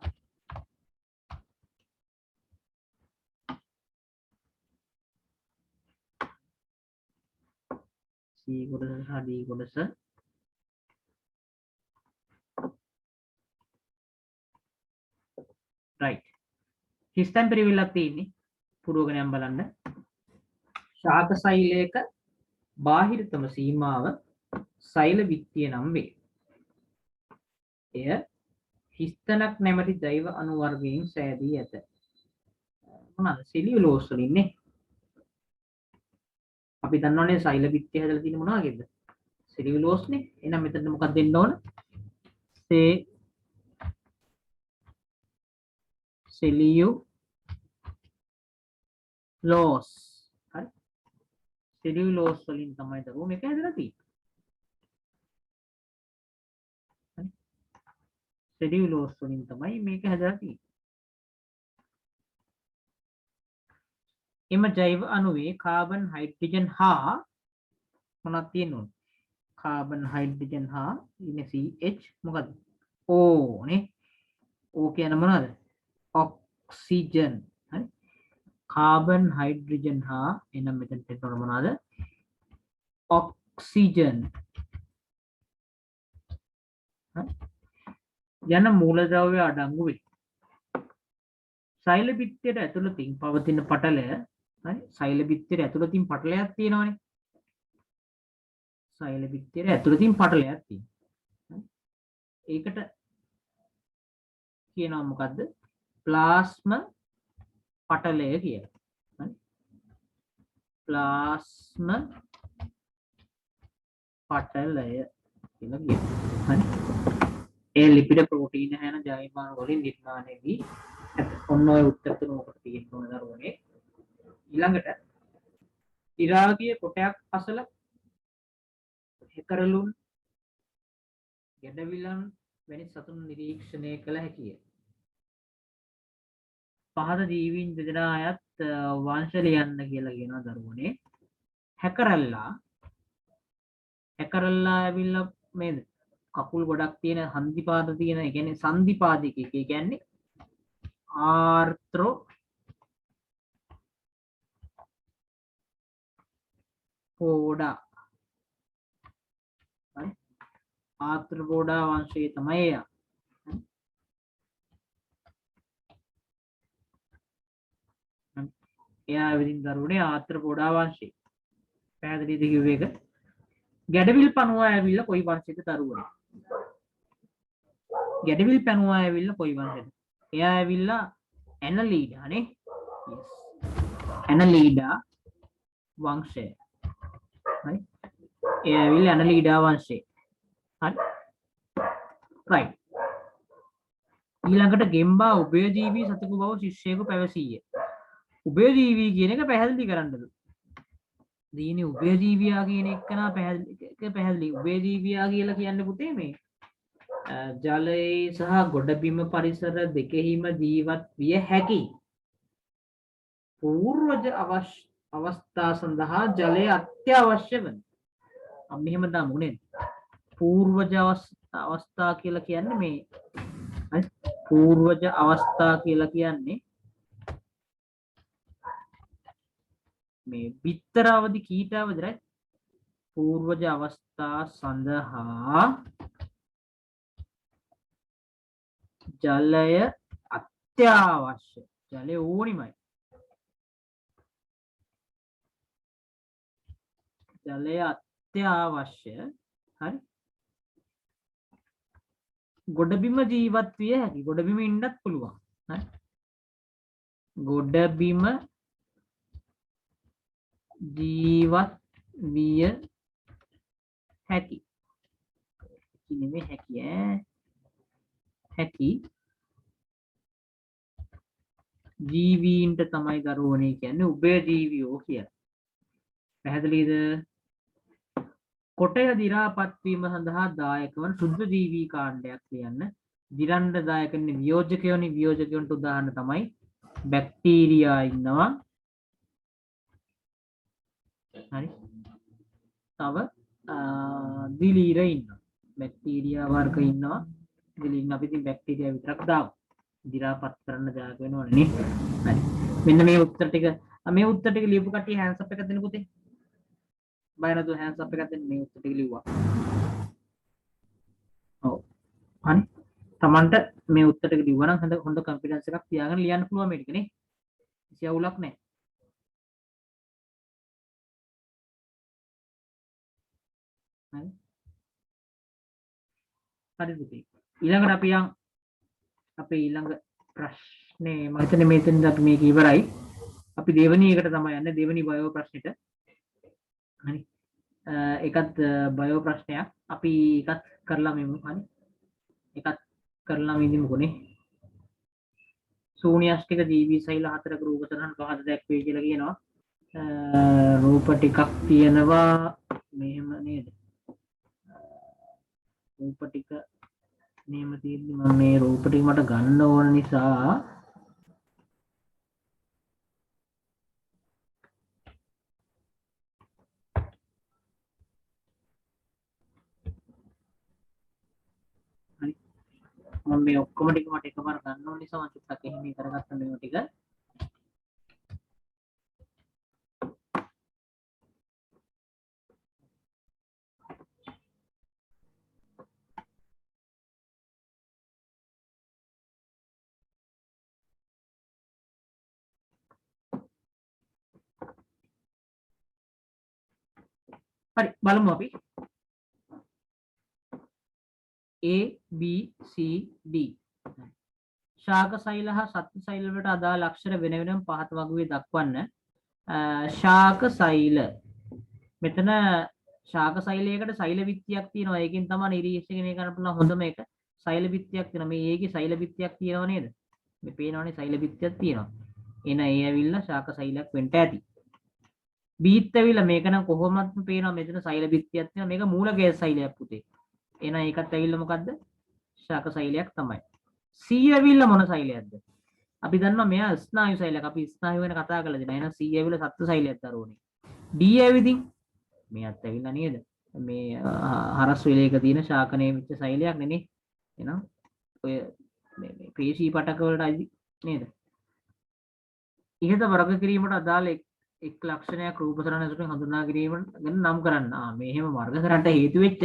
C කොටස සහ D කොටස right. හිස්තැන් පිරිවිල්ලක් තියෙන්නේ පුරෝගණ යම් බලන්න. ශාක සෛලයක බාහිරතම සීමාව සෛල විත්තිය නම් වේ. එය හිස්තනක් නැමැති ජෛව අණු වර්ගයෙන් සෑදී ඇත. මොනවාද? සෙලියුලෝස් වලින් නේ. අපි දන්නවනේ සෛල විත්තිය හැදලා තියෙන්නේ මොනවා වගේද? සෙලියුලෝස් නේ. එහෙනම් මෙතන මොකක්ද දෙන්න ඕන? සෙලියුලෝස්. හරි. සෙලියුලෝස් වලින් තමයි දරුවෝ මේක හැදලා තියෙන්නේ. සෙලියුලෝස් වලින් තමයි මේක හැදලා තියෙන්නේ. එම ජෛව අණුවේ කාබන් හයිඩ්‍රජන් හා මොනවද තියෙන්නේ? කාබන් හයිඩ්‍රජන් හා ඉන්නේ CH මොකද? O නේ. O කියන්නේ මොනවද? ඔක්සිජන්. හරි. කාබන් හයිඩ්‍රජන් හා එනම් මෙතන තියෙන්නේ මොනවද? ඔක්සිජන්. යන මූලද්‍රව්‍ය අඩංගු වේ. සෛල බිත්තියට ඇතුළතින් පවතින පටලය හරි සෛල බිත්තියට ඇතුළතින් පටලයක් තියෙනවානේ. සෛල බිත්තියට ඇතුළතින් පටලයක් තියෙනවා. ඒකට කියනවා මොකද්ද? ප්ලාස්ම පටලය කියලා. හරි. ප්ලාස්ම පටලය කියලා කියනවා. හරි. ඒ ලිපිඩ ප්‍රෝටීන හැන ජෛවාණු වලින් නිර්මාණය වී ඇත. ඔන්න ඔය උත්තර තුන ඔකට තියෙන්න ඕන දරුවනේ. ඊළඟට ඉරාගිය කොටයක් අසල හෙකරලුන් ගැඩවිලන් වැනි සතුන් නිරීක්ෂණය කළ හැකිය. පහත ජීවීන් දෙදෙනා අයත් වංශ ලියන්න කියලා කියනවා දරුවනේ. හැකරල්ලා ඇවිල්ලා මේ කකුල් ගොඩක් තියෙන හන්දිපාද තියෙන ඒ කියන්නේ සංදිපාදිකයෙක්. ඒ කියන්නේ ආර්ත්‍රෝපෝඩා. හරි. ආර්ත්‍රෝපෝඩා වංශයේ තමයි එයා. එයා විදිහින් දරුවනේ ආර්ත්‍රෝපෝඩා වංශේ. පැහැදිලිද කිව්වේ ඒක? ගැඩවිල් පණුවා ඇවිල්ලා කොයි වංශයේද දරුවනේ? ගැඩවිල් පණුවා ඇවිල්ලා කොයි වංශයේද? එයා ඇවිල්ලා ඇනලීඩා නේ. yes. ඇනලීඩා වංශය. හරි. එයා ඇවිල්ලා ඇනලීඩා වංශේ. හරි. right. ඊළඟට ගෙම්බා උභයජීවී සතෙකු බව ශිෂ්‍යයෙකු පැවසීය. උභයජීවී කියන එක පැහැදිලි කරන්නද? දීනේ උභයජීවියා කියන එක නා පැහැදිලි. උභයජීවියා කියලා කියන්නේ පුතේ මේ ජලයේ සහ ගොඩබිම පරිසර දෙකෙහිම ජීවත් විය හැකි පූර්වජ අවස්ථා සඳහා ජලය අත්‍යවශ්‍ය වන. අපි මෙහෙම දාමු නේද? පූර්වජ අවස්ථා කියලා කියන්නේ මේ පූර්වජ අවස්ථා කියලා කියන්නේ මේ බිත්තර අවදි කීට අවදිරයි පූර්වජ අවස්ථා සඳහා ජලය අත්‍යවශ්‍ය. ජලය ඕනිමයි. ජලය අත්‍යවශ්‍ය. හරි. ගොඩබිම ජීවත් විය හැකි. ගොඩබිම ඉන්නත් පුළුවන්. හරි. ගොඩබිම ජීවත් විය හැකි. නෙමෙයි හැකි ඈ. හැකි ජීවීන්ට තමයි දරුවනේ කියන්නේ උභය ජීවියෝ කියලා. පැහැදිලිද? කොටය දි รา පත් වීම සඳහා දායක වන ශුද්ධ ජීවී කාණ්ඩයක් කියන්න. දිරන්න දායක වෙන්නේ වියෝජකයෝනි. වියෝජකයන්ට උදාහරණ තමයි බැක්ටීරියා ඉන්නවා. හරි. තව දිලීර ඉන්නවා. බැක්ටීරියා වර්ග ඉන්නවා. දිලීර අපි ඉතින් බැක්ටීරියා විතරක් දාමු. දි รา පත් කරන්න දායක වෙනවනේ නේ. හරි. මෙන්න මේ උත්තර ටික ලියපු කට්ටිය හෑන්ඩ්ස් අප් එකක් දෙන්න පුතේ. බය නැතුව හෑන්ඩ්ස් අප් එකක් දෙන්න මේ උත්තර ටික ලිව්වා. ඔව්. හරි. තමන්ට මේ උත්තර ටික ලිව්වා නම් හොඳ කොන්ෆිඩන්ස් එකක් තියාගෙන ලියන්න පුළුවන් මේ ටික නේ. කිසි අවුලක් නැහැ. හරි. හරි පුතේ. ඊළඟට අපි යන් අපේ ඊළඟ ප්‍රශ්නේ මම හිතන්නේ මෙතෙන්ද අපි මේක ඉවරයි. අපි දෙවෙනි එකට තමයි යන්නේ. දෙවෙනි බයෝ ප්‍රශ්නෙට. හරි. ඒකත් බයෝ ප්‍රශ්නයක්. අපි එකත් කරලා මෙමු. හරි. එකත් කරලා මිදිමුකෝනේ. ශූන්‍යෂ්ටික ජීවී සෛල හතරක රූප සටහන් පහත දැක්වේ කියලා කියනවා. රූප ටිකක් තියෙනවා මෙහෙම නේද? රූප ටික මෙහෙම තියෙද්දි මම මේ රූප ටික මට ගන්න ඕන නිසා හරි මම මේ ඔක්කොම ටික මට එකපාර ගන්න ඕන නිසා මම චුට්ටක් එහෙම කරගත්ත මේවා ටික. හරි බලමු අපි A B C D ශාක සෛල හා සත්ත්ව සෛල වලට අදාළ අක්ෂර වෙන වෙනම පහත වගුවේ දක්වන්න. ශාක සෛල මෙතන ශාක සෛලයකට සෛල බිත්තියක් තියෙනවා. ඒකෙන් තමයි නිරීක්ෂණය කරන්න පුළුවන් හොඳම එක. සෛල බිත්තියක් තියෙනවා. මේ ඒකේ සෛල බිත්තියක් තියෙනව නේද? මේ පේනවනේ සෛල බිත්තියක් තියෙනවා. එන ඒ ඇවිල්ලා ශාක සෛලයක් වෙන්න ඇති. බීත් ඇවිල්ලා මේක නම් කොහොමත් පේනවා මෙතන සෛල බිත්තියක් තියෙනවා. මේක මූල ගෑස් සෛලයක් පුතේ. එන ඒකත් ඇවිල්ලා මොකද්ද? ශාක සෛලයක් තමයි. C ඇවිල්ලා මොන සෛලයක්ද? අපි දන්නවා මෙයා ස්නායු සෛලයක්. අපි ස්නායු ගැන කතා කරලා දෙනවා. එහෙනම් C ඇවිල්ලා සත්ත්ව සෛලයක් දරුවනේ. D ඇවිදින් මෙයාත් ඇවිල්ලා නේද? මේ හරස් වෙලේක තියෙන ශාකනේ වෙච්ච සෛලයක් නේ. එහෙනම් ඔය මේ පේශී පටක වලට අයිති නේද? ඉහත වර්ග කිරීමට අදාළ එක් ලක්ෂණයක් රූප සටහන ඇසුරින් හඳුනා ගැනීම ගැන නම් කරන්න. මේ එහෙම වර්ග කරන්න හේතු වෙච්ච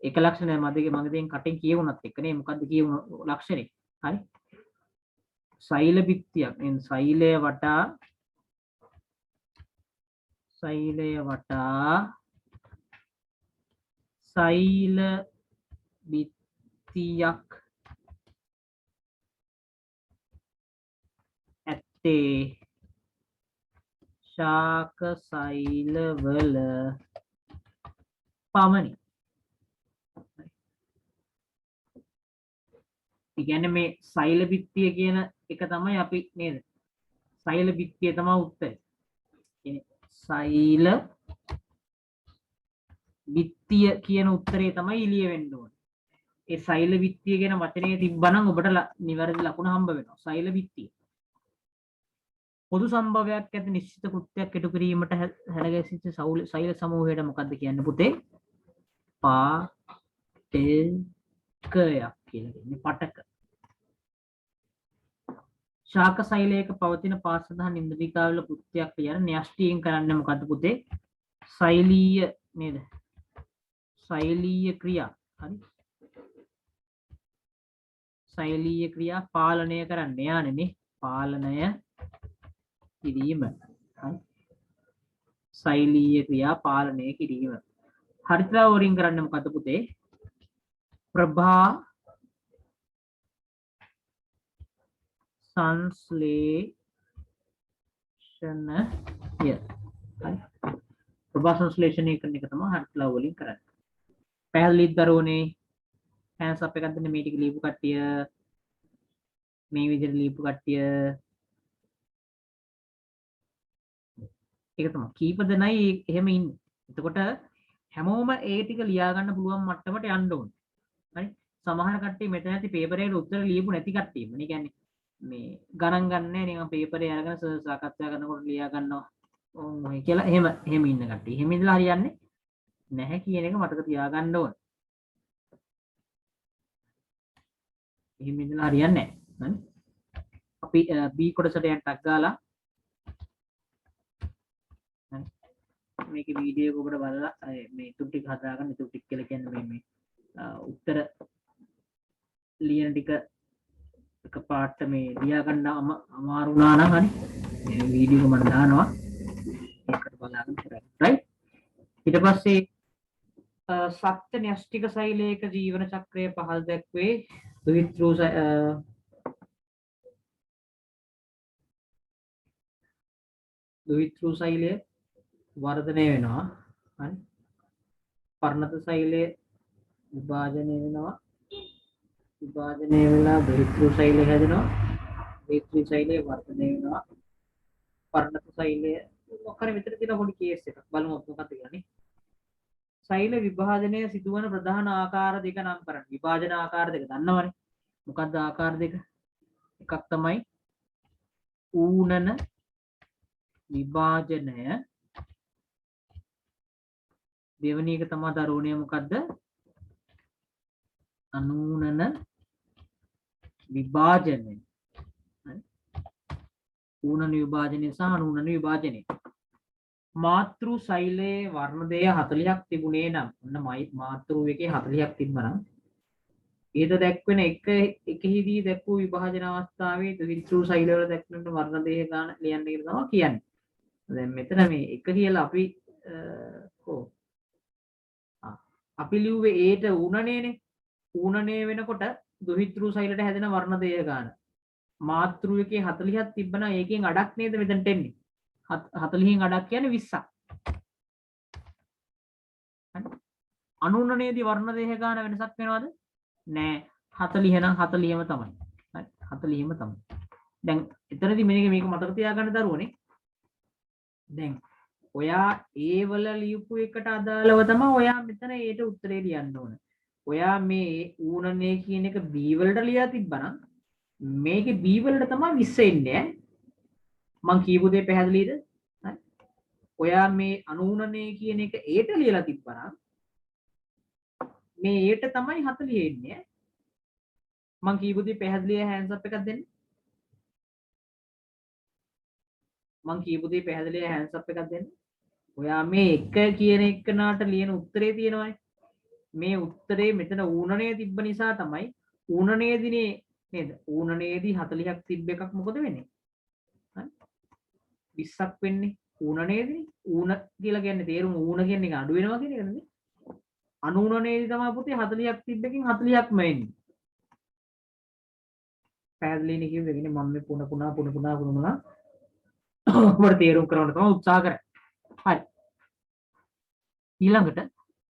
එක ලක්ෂණය මගේ දෙයෙන් කටින් කියවුණත් එක්කනේ. මොකද්ද කියවුණ ලක්ෂණේ? හරි. සෛල බිත්තියක්. සෛලය වටා සෛල බිත්තියක් ඇත්තේ ශාක සෛල වල පමණි. ඒ කියන්නේ මේ සෛල බිත්තිය කියන එක තමයි අපි නේද? සෛල බිත්තිය තමයි උත්තරේ. කියන්නේ සෛල බිත්තිය කියන උත්තරේ තමයි එළිය වෙන්න ඕනේ. ඒ සෛල බිත්තිය කියන වචනේ තිබ්බනම් ඔබට නිවැරදි ලකුණ හම්බ වෙනවා. සෛල බිත්තිය. පොදු සම්භවයක් ඇති නිශ්චිත කෘත්‍යයක් ඉටු කිරීමට හැඩගැසිච්ච සෛල සමූහයට මොකද්ද කියන්නේ පුතේ? පාටකයක් කියලා කියන්නේ පටක. ශාක සෛලයක පවතින පාත් සඳහන් ඉන්ද්‍රිකාවල කෘත්‍යයක් කියන න්‍යෂ්ටියෙන් කරන්නේ මොකද්ද පුතේ? සෛලීය නේද? සෛලීය ක්‍රියා. හරි. සෛලීය ක්‍රියා පාලනය කරන්න යානේ. පාලනය කිරීම. හරි. සෛලීය ක්‍රියා පාලනය කිරීම. හරිතව වරින් කරන්නේ මොකද්ද පුතේ? ප්‍රභා translation here. හරි. ප්‍රභා translation එක කරන එක තමයි හර්ට්ලා වලින් කරන්නේ. පැහැදිලිද දරුවනේ? hands up එකක් දෙන්න මේ ටික ලියපු කට්ටිය. මේ විදිහට ලියපු කට්ටිය. ඒක තමයි. කීප දෙනයි එහෙම ඉන්නේ. එතකොට හැමෝම ඒ ටික ලියා ගන්න පුළුවන් මට්ටමට යන්න ඕනේ. හරි. සමහර කට්ටිය මෙතන ඇති පේපර් එකට උත්තර ලියපු නැති කට්ටියම. ඒ කියන්නේ මේ ගණන් ගන්නෑ නිකන් පේපරේ අරගෙන සාකච්ඡා කරනකොට ලියා ගන්නවා. ඔය කියලා එහෙම ඉන්න කට්ටිය. එහෙම ඉඳලා හරියන්නේ නැහැ කියන එක මතක තියාගන්න ඕනේ. එහෙම ඉඳලා හරියන්නේ නැහැ. හරි. අපි B කොටසට යන්න ටක් ගාලා මේකේ වීඩියෝ එක ඔබට බලලා මේ තුට් ටික හදාගන්න. තුට් ටික කියලා කියන්නේ මේ උත්තර ලියන ටික එක පාට මේ ලියා ගන්න අමාරු වුණා නම් හරි මේ වීඩියෝ එක මම දානවා ඒකට බලාගෙන කරන්න රයිට් ඊට පස්සේ සත්‍ය න්‍යෂ්ටික ශෛලයක ජීවන චක්‍රය පහළ දැක්වේ දුහිතෘ ශෛලය වර්ධනය වෙනවා හරි පර්ණත ශෛලය විභාජනය වෙනවා විභාජනය වෙලා දුහිතෘ ශෛලය හැදෙනවා දුහිතෘ ශෛලය වර්ධනය වෙනවා පර්ණත ශෛලය මොකක්ද මෙතන තියෙන පොඩි කේස් එකක් බලමු මොකක්ද කියන්නේ ශෛල විභාජනය සිදුවන ප්‍රධාන ආකාර දෙක නම් කරන්න විභාජන ආකාර දෙක දන්නවනේ මොකක්ද ආකාර දෙක එකක් තමයි ඌනන විභාජනය දෙවෙනි එක තමයි දරුවනේ මොකද්ද අනූනන විභාජනය ඌනන විභාජනය සහ අනූනන විභාජනය මාතෘ ශෛලයේ වර්ණ දෙය 40ක් තිබුණේ නම් ඔන්න මාතෘ එකේ 40ක් තිබ්බනම් ඒද දැක්වෙන එකෙහිදී දැක්වූ විභාජන අවස්ථාවේ ද්විත්‍ර ශෛල වල දැක්වෙන වර්ණ දෙය ගන්න ලියන්න කියලා තමයි කියන්නේ. දැන් මෙතන මේ එක කියලා අපි අපි ලිව්වේ ඒට ඌනනේනේ. ඌනනේ වෙනකොට ද්විත්‍ර ශෛලයට හැදෙන වර්ණ දෙය ගන්න. මාතෘ එකේ 40ක් තිබ්බනම් ඒකෙන් අඩක් නේද මෙතනට එන්නේ. 40න් අඩක් කියන්නේ 20ක්. අනුන්නනේදී වර්ණ දෙක ගන්න වෙනසක් වෙනවද? නෑ. 40 නම් 40ම තමයි. හරි 40ම තමයි. දැන් එතනදී මේක මතක තියාගන්න දරුවනේ. දැන් ඔයා A වල ලියපු එකට අදාළව තමයි ඔයා මෙතන ඒට උත්තරේ ලියන්න ඕන. ඔයා මේ ඌනනේ කියන එක B වලට ලියා තිබ්බනම් මේකේ B වලට තමයි 20 එන්නේ. මං කියපු දේ පැහැදිලිද? හරි. ඔයා මේ අනූනනේ කියන එක ඒට ලියලා තිබ්බනම් මේ ඒට තමයි 40 එන්නේ. මං කියපු දේ පැහැදිලිව hands up එකක් දෙන්න. මං කියපු දේ පැහැදිලිව hands up එකක් දෙන්න. ඔයා මේ එක කියන එකනට ලියන උත්තරේ තියෙනවනේ. මේ උත්තරේ මෙතන ඌනනේ තිබ්බ නිසා තමයි ඌනනේදීනේ නේද? ඌනනේදී 40ක් තිබ්බ එකක් මොකද වෙන්නේ? 20ක් වෙන්නේ ඌනනේදී ඌන කියලා කියන්නේ තේරුම ඌන කියන එක අඩු වෙනවා කියන එක නෙමෙයි අනූනනේදී තමයි පුතේ 40ක් තිබ්බකින් 40ක්ම එන්නේ පැහැදිලිනේ කිව්වේ කියන්නේ මම මේ පුන පුනා ඔබට තේරුම් කරන්න තමයි උත්සාහ කරන්නේ හරි ඊළඟට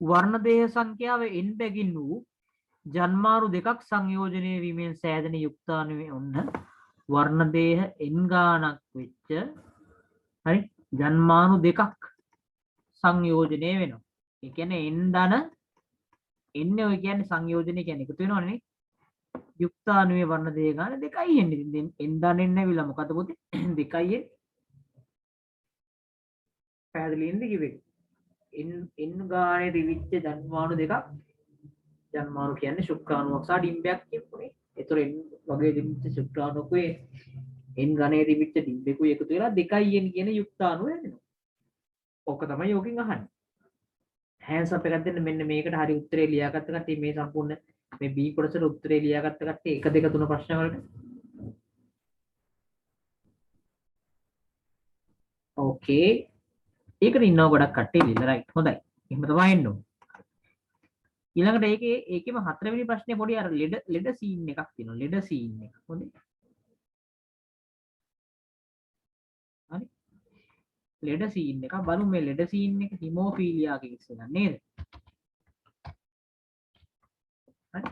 වර්ණ දේහ සංඛ්‍යාව n බැගින් වූ ජන්මාරු දෙකක් සංයෝජනය වීමෙන් සෑදෙන යුක්තාණුවේ ඔන්න වර්ණ දේහ n ගානක් වෙච්ච හරි ජන්මානු දෙකක් සංයෝජනය වෙනවා. ඒ කියන්නේ n ධන n ඔය කියන්නේ සංයෝජනය කියන්නේ එකතු වෙනවනේ. යුක්තාණුවේ වර්ණ දෙය ගන්න දෙකයි එන්නේ. ඉතින් n ධන n ඇවිල්ලා මොකද පොතේ? දෙකයි පැහැදිලිද කිව්වේ? n ගානේ දිවිච්ච ජන්මානු දෙකක් ජන්මානු කියන්නේ ශුක්‍රාණුවක් සහ ඩිම්බයක් කියපුනේ. ඒතර n වගේ දිවිච්ච ශුක්‍රාණුකේ n ගණයේ තිබිච්ච ඩිම්බෙකුයි එකතු වෙලා 2n කියන යුක්තාණුව හැදෙනවා. ඕක තමයි යෝගින් අහන්නේ. hands up එකක් දෙන්න මෙන්න මේකට හරි උත්තරේ ලියාගත්ත කට්ටිය මේ සම්පූර්ණ මේ B කොටසට උත්තරේ ලියාගත්ත කට්ටිය 1 2 3 ප්‍රශ්න වලට. ඕකේ. ඒකට ඉන්නව ගොඩක් කට්ටිය ලියලා රයිට්. හොඳයි. එහෙම තමයි එන්න ඕන. ඊළඟට ඒකෙම 4 වෙනි ප්‍රශ්නේ පොඩි අර ලෙඩ සීන් එකක් තියෙනවා. ලෙඩ සීන් එක. හොඳයි. ලෙඩ සීන් එක බලමු මේ ලෙඩ සීන් එක හිමෝෆීලියා කේස් එක නේද? හරි.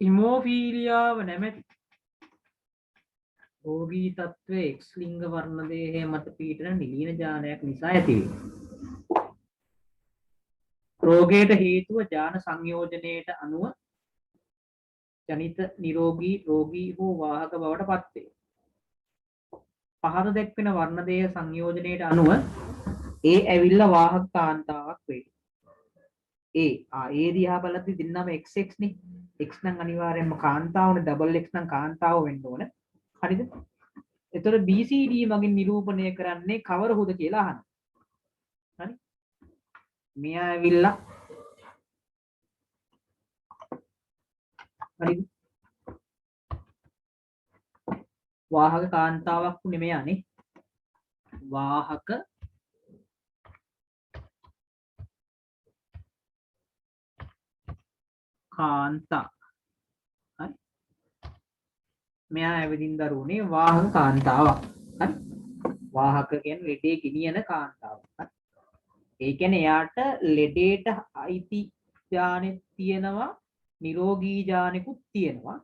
හිමෝෆීලියාව නැමැති රෝගී තත්ත්වයේ X ලිංග වර්ණ දේහය මත පීඩන නිලීන ජානයක් නිසා ඇතිවේ. රෝගයට හේතුව ජාන සංයෝජනයට අනුව ජනිත නිරෝගී රෝගී හෝ වාහක බවට පත්වේ. පහත දැක්වෙන වර්ණ දේහ සංයෝජනයට අනුව ඒ ඇවිල්ලා වාහක කාන්තාවක් වේ. ඒ දිහා බලද්දි දෙන්නම XX නේ. X නම් අනිවාර්යයෙන්ම කාන්තාවනේ, ඩබල් X නම් කාන්තාව වෙන්න ඕන. හරිද? එතකොට BCD මගින් නිරූපණය කරන්නේ කවරහුද කියලා අහන්න. හරි? මෙයා ඇවිල්ලා හරිද? වාහක කාන්තාවක් උනේ මෙයානේ. වාහක කාන්තා. හරි? මෙයා ඇවිදින් දරුවනේ වාහක කාන්තාවක්. හරි? වාහක කියන්නේ ලෙඩේ ගෙනියන කාන්තාවක්. හරි? ඒ කියන්නේ එයාට ලෙඩේට අයිති ඥානෙත් තියෙනවා, නිරෝගී ඥානෙකුත් තියෙනවා.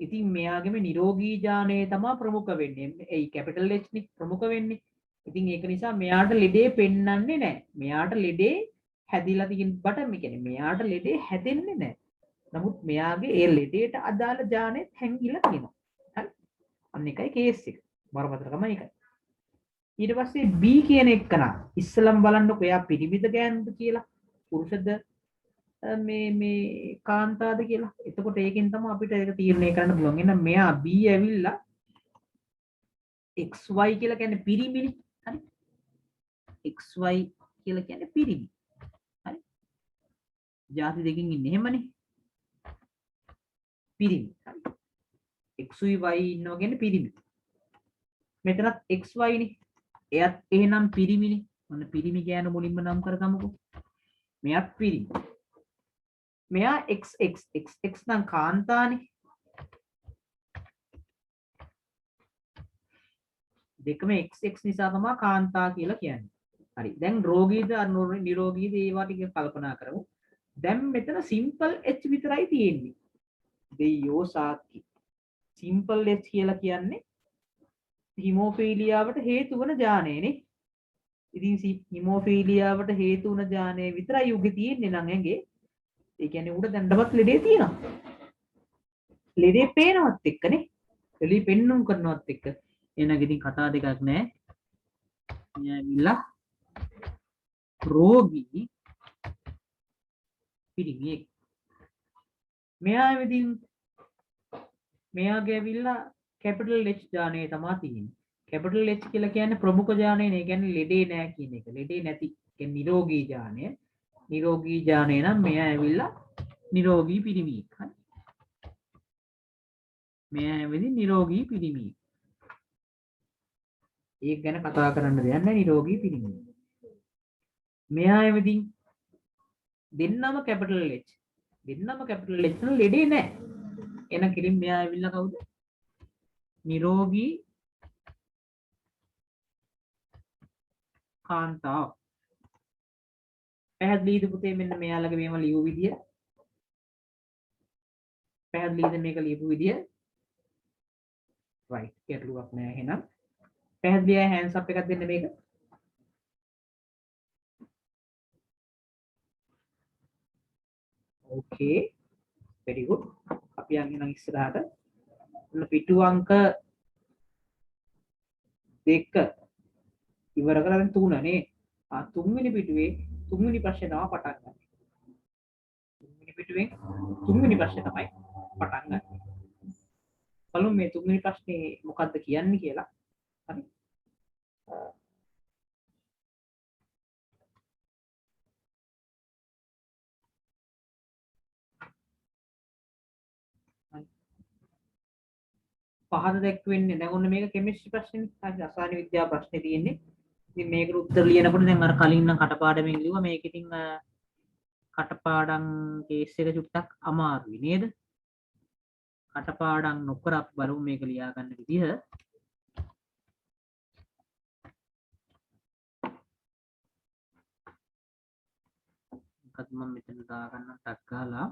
ඉතින් මෙයාගේම නිරෝගී ඥානය තමයි ප්‍රමුඛ වෙන්නේ. ඒ කැපිටල් H නේ ප්‍රමුඛ වෙන්නේ. ඉතින් ඒක නිසා මෙයාට ලෙඩේ පෙන්වන්නේ නැහැ. මෙයාට ලෙඩේ හැදිලා තිබ්බට මේ කියන්නේ මෙයාට ලෙඩේ හැදෙන්නේ නැහැ. නමුත් මෙයාගේ ඒ ලෙඩේට අදාළ ඥානෙත් හැංගිලා තියෙනවා. හරි? අන්න එකයි කේස් එක. බරපතලකම ඒකයි. ඊට පස්සේ B කියන එකන ඉස්සලම් බලන්නකො එයා පිරිමිද ගෑනුද කියලා. පුරුෂද මේ කාන්තාද කියලා. එතකොට ඒකෙන් තමයි අපිට ඒක තීරණය කරන්න පුළුවන්. එහෙනම් මෙයා B ඇවිල්ලා XY කියලා කියන්නේ පිරිමිනේ. හරි? XY කියලා කියන්නේ පිරිමි. හරි? ಜಾති දෙකකින් ඉන්නේ එහෙමනේ. පිරිමි. හරි? XY ඉන්නවා කියන්නේ පිරිමි. මෙතනත් XY නේ. එයත් එහෙනම් පිරිමිනේ. මොන පිරිමි ගෑනු මුලින්ම නම් කරගමුකෝ. මෙයත් පිරිමි. මෙයා XX නම් කාන්තානේ. දෙකම XX නිසා තමයි කාන්තා කියලා කියන්නේ. හරි. දැන් රෝගීද නිරෝගීද ඒවා ටික කල්පනා කරමු. දැන් මෙතන සිම්පල් H විතරයි තියෙන්නේ. දෙයෝ සාක්කි. සිම්පල් H කියලා කියන්නේ හිමෝෆීලියාවට හේතු වන ඥානයනේ. ඉතින් හිමෝෆීලියාවට හේතු වන ඥානය විතරයි උගේ තියෙන්නේ නම් ඇඟේ. ඒ කියන්නේ උඩ දැන්නවත් ලෙඩේ තියෙනවා. ලෙඩේ පේනවත් එක්කනේ. ලෙඩේ පෙන්නුම් කරනවත් එක්ක. එනක ඉතින් කතා දෙකක් නැහැ. මෙයාවිලා රෝගී පිරිමියෙක්. මෙයාගේ ඇවිල්ලා කැපිටල් H ඥානය තමයි තියෙන්නේ. කැපිටල් H කියලා කියන්නේ ප්‍රමුඛ ඥානය නේ. ඒ කියන්නේ ලෙඩේ නැහැ කියන එක. ලෙඩේ නැති. කියන්නේ නිරෝගී ඥානය. නිරෝගී ඥානය නම් මෙයා ඇවිල්ලා නිරෝගී පිරිමියෙක්. හරි. මෙයා ඇවිදින් නිරෝගී පිරිමියෙක්. ඒක ගැන කතා කරන්න දෙයක් නැහැ. නිරෝගී පිරිමියෙක්. මෙයා ඇවිදින් දෙන්නම කැපිටල් H. දෙන්නම කැපිටල් H නම් ලෙඩේ නැහැ. එන කිලින් මෙයා ඇවිල්ලා කවුද? නිරෝගී කාන්තාව. පැහැදිලිද පුතේ මෙන්න මෙයාලගේ මේව ලියු විදිය? පැහැදිලිද මේක ලියපු විදිය? right. ගැටලුවක් නෑ එහෙනම්. පැහැදිලි අය hands up එකක් දෙන්න මේක. okay. very good. අපි යන්නේ නම් ඉස්සරහට. ඔන්න පිටු අංක 2 ඉවර කරලා දැන් 3 නේ. තුන්වෙනි පිටුවේ තුන්වෙනි ප්‍රශ්නේ තමයි පටන් ගන්න. තුන්වෙනි පිටුවේ තුන්වෙනි ප්‍රශ්නේ තමයි පටන් ගන්න. බලමු මේ තුන්වෙනි ප්‍රශ්නේ මොකද්ද කියන්නේ කියලා. හරි. පහත දැක්වෙන්නේ දැන් ඔන්න මේක කෙමිස්ට්‍රි ප්‍රශ්නේ. හරි. රසායන විද්‍යාව ප්‍රශ්නේ තියෙන්නේ. ඉතින් මේකට උත්තර ලියනකොට දැන් අර කලින් නම් කටපාඩමින් ලිව්වා මේක ඉතින් කටපාඩම් කේස් එක චුට්ටක් අමාරුයි නේද? කටපාඩම් නොකර අපි බලමු මේක ලියා ගන්න විදිහ. මොකද මම මෙතන දාගන්න ටක් ගහලා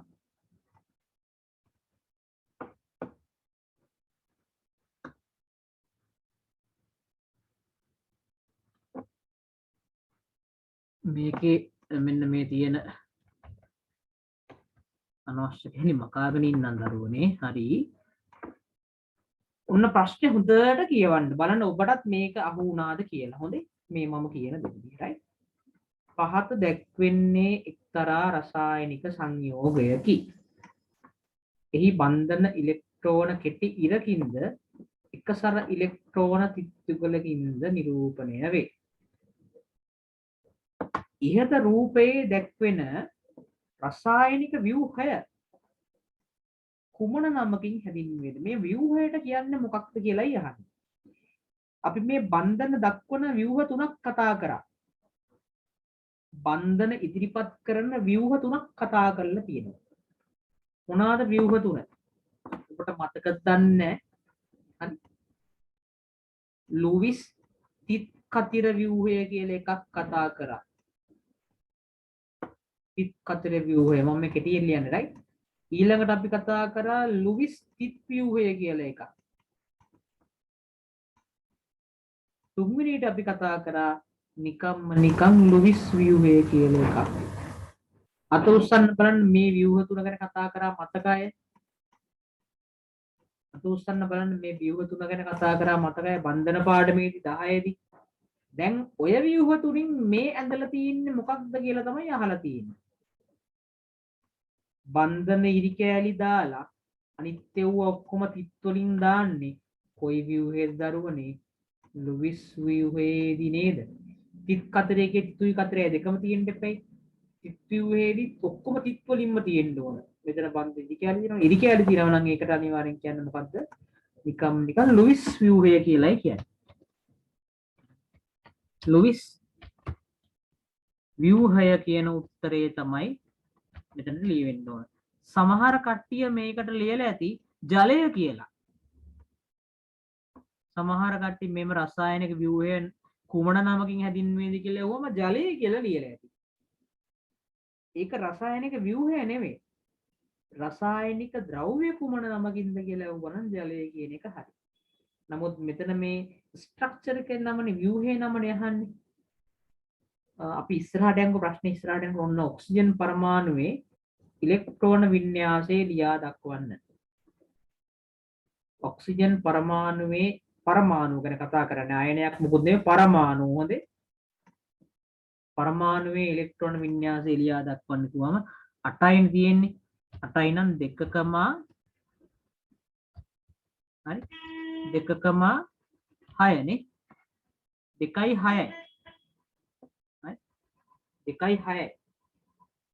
මේකේ මෙන්න මේ තියෙන අනවශ්‍ය කෙනෙක් මකාගෙන ඉන්නන් දරුවනේ. හරි. ඔන්න ප්‍රශ්නේ හොඳට කියවන්න. බලන්න ඔබටත් මේක අහු වුණාද කියලා. හොඳේ. මේ මම කියන දේ විදිහටයි. පහත දැක්වෙන්නේ එක්තරා රසායනික සංයෝගයකි. එහි බන්ධන ඉලෙක්ට්‍රෝන කෙටි ඉරකින්ද එකසර ඉලෙක්ට්‍රෝන තිත්තුගලකින්ද නිරූපණය වේ. ඉහත රූපයේ දැක්වෙන රසායනික ව්‍යුහය කුමන නමකින් හැඳින්වේද? මේ ව්‍යුහයට කියන්නේ මොකක්ද කියලායි අහන්නේ. අපි මේ බන්ධන දක්වන ව්‍යුහ තුනක් කතා කරා. බන්ධන ඉදිරිපත් කරන ව්‍යුහ තුනක් කතා කරලා තියෙනවා. මොනවාද ව්‍යුහ තුන? ඔබට මතකද දන්නේ? හරි. ලුවිස් තිත් කතිර ව්‍යුහය කියලා එකක් කතා කරා. තිත් කතිර ව්‍යුහය මම මේ කෙටියෙන් ලියන්නේ right. ඊළඟට අපි කතා කරා ලුවිස් තිත් ව්‍යුහය කියලා එකක්. තුන්වෙනිට අපි කතා කරා නිකම් ලුවිස් ව්‍යුහය කියලා එකක්. අත උස්සන්න බලන්න මේ ව්‍යුහ තුන ගැන කතා කරා මතකයි. අත උස්සන්න බලන්න මේ ව්‍යුහ තුන ගැන කතා කරා මතකයි බන්ධන පාඩමේදී 10 දී. දැන් ඔය ව්‍යුහ තුنين මේ ඇඳලා තියෙන්නේ මොකක්ද කියලා තමයි අහලා තියෙන්නේ. බන්ධන ඉරි කෑලි දාලා අනිත් ඒවා ඔක්කොම තිත් වලින් දාන්නේ කොයි ව්‍යුහේද දරුවනේ? ලුවිස් ව්‍යුහේදී නේද? තිත් කතරේකේ තිතුයි කතරේ දෙකම තියෙන්න එපයි. තිත් ව්‍යුහේදී ඔක්කොම තිත් වලින්ම තියෙන්න ඕන. මෙතන බන්ධ ඉරි කෑලි තියෙනවා. ඉරි කෑලි තියෙනවා නම් ඒකට අනිවාර්යෙන් කියන්නේ මොකද්ද? නිකම් ලුවිස් ව්‍යුහය කියලායි කියන්නේ. ලුවිස් ව්‍යුහය කියන උත්තරේ තමයි මෙතන ලියවෙන්න ඕන. සමහර කට්ටිය මේකට ලියලා ඇති ජලය කියලා. සමහර කට්ටිය මෙම රසායනික ව්‍යුහය කුමන නමකින් හැදින්වේද කියලා එවම ජලය කියලා ලියලා ඇති. ඒක රසායනික ව්‍යුහය නෙමෙයි. රසායනික ද්‍රව්‍ය කුමන නමකින්ද කියලා එවනම් ජලය කියන එක හරි. නමුත් මෙතන මේ ස්ට්‍රක්චර් එකේ නමනේ ව්‍යුහේ නමනේ අහන්නේ. අපි ඉස්සරහට යනකො ප්‍රශ්නේ ඉස්සරහට යනකො ඔන්න ඔක්සිජන් පරමාණුවේ ඉලෙක්ට්‍රෝන වින්‍යාසය ලියා දක්වන්න. ඔක්සිජන් පරමාණුවේ පරමාණු ගැන කතා කරන්නේ ආයනයක් මොකද නෙවෙයි පරමාණු. හොඳේ. පරමාණුවේ ඉලෙක්ට්‍රෝන වින්‍යාසය ලියා දක්වන්න කිව්වම 8යින් තියෙන්නේ. 8යි නම් 2, හරි 2,6 නේ. 2යි 6යි. 2යි 6යි.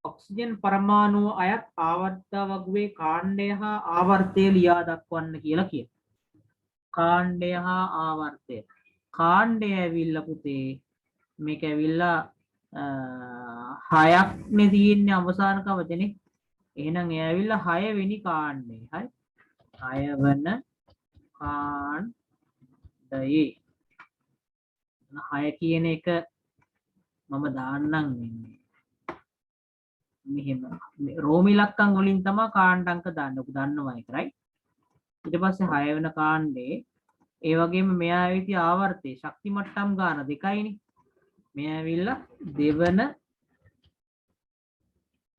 ඔක්සිජන් පරමාණුව අයත් ආවර්ත වගුවේ කාණ්ඩය හා ආවර්තය ලියා දක්වන්න කියලා කියනවා. කාණ්ඩය හා ආවර්තය. කාණ්ඩය ඇවිල්ලා පුතේ මේක ඇවිල්ලා 6ක් නේ තියෙන්නේ අවසාන කවචනේ. එහෙනම් ඒ ඇවිල්ලා 6 වෙනි කාණ්ඩය. හරි. 6 වෙන කාණ්ඩයේ 6 කියන එක මම දාන්නම් වෙන්නේ. මෙහෙම රෝමි ඉලක්කම් වලින් තමයි කාණ්ඩ අංක දාන්න. ඔබ දන්නවා ඒක right. ඊට පස්සේ 6 වෙන කාණ්ඩේ ඒ වගේම මෙයා ඇවිත් ආවර්තේ ශක්ති මට්ටම් ගාන 2යිනේ. මෙයා ඇවිල්ලා දෙවන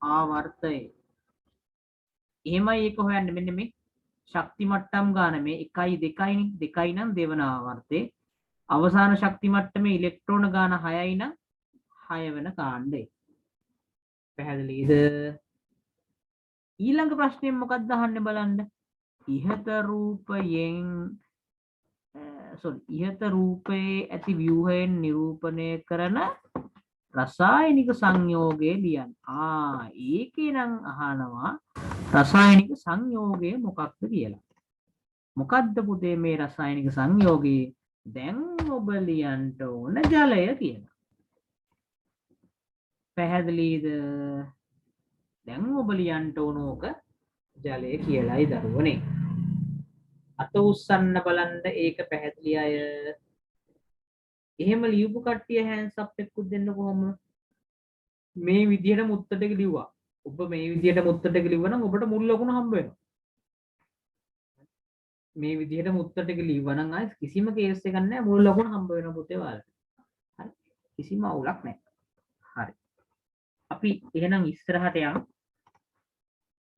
ආවර්තය. එහෙමයි ඒක හොයන්නේ මෙන්න මේ ශක්ති මට්ටම් ගාන මේ 1යි 2යිනේ. 2යි නම් දෙවන ආවර්තේ. අවසාන ශක්ති මට්ටමේ ඉලෙක්ට්‍රෝන ගාන 6යි නම් 6 වෙන කාණ්ඩේ. පැහැදිලිද? ඊළඟ ප්‍රශ්නේ මොකක්ද අහන්නේ බලන්න. ඉහත රූපයේ ඇති ව්‍යුහයෙන් නිරූපණය කරන රසායනික සංයෝගය ලියන්න. ඒකේ නම් අහනවා රසායනික සංයෝගය මොකක්ද කියලා. මොකක්ද පුතේ මේ රසායනික සංයෝගය? දැන් ඔබ ලියන්න ඕන ජලය කියලා. පැහැදිලිද? දැන් ඔබ ලියන්න ඕන ඕක ජලය කියලායි දරුවනේ. අත උස්සන්න බලන්න ඒක පැහැදිලි අය. එහෙම ලියපු කට්ටිය hands up එකකුත් දෙන්න කොහොමද? මේ විදිහට උත්තර ටික ලිව්වා. ඔබ මේ විදිහට උත්තර ටික ලිව්වා නම් ඔබට මුල් ලකුණ හම්බ වෙනවා. මේ විදිහට උත්තර ටික ලිව්වා නම් ආයෙ කිසිම කේස් එකක් නැහැ මුල් ලකුණ හම්බ වෙනවා පුතේ ඔයාලට. හරි. කිසිම අවුලක් නැහැ. හරි. අපි එහෙනම් ඉස්සරහට යමු.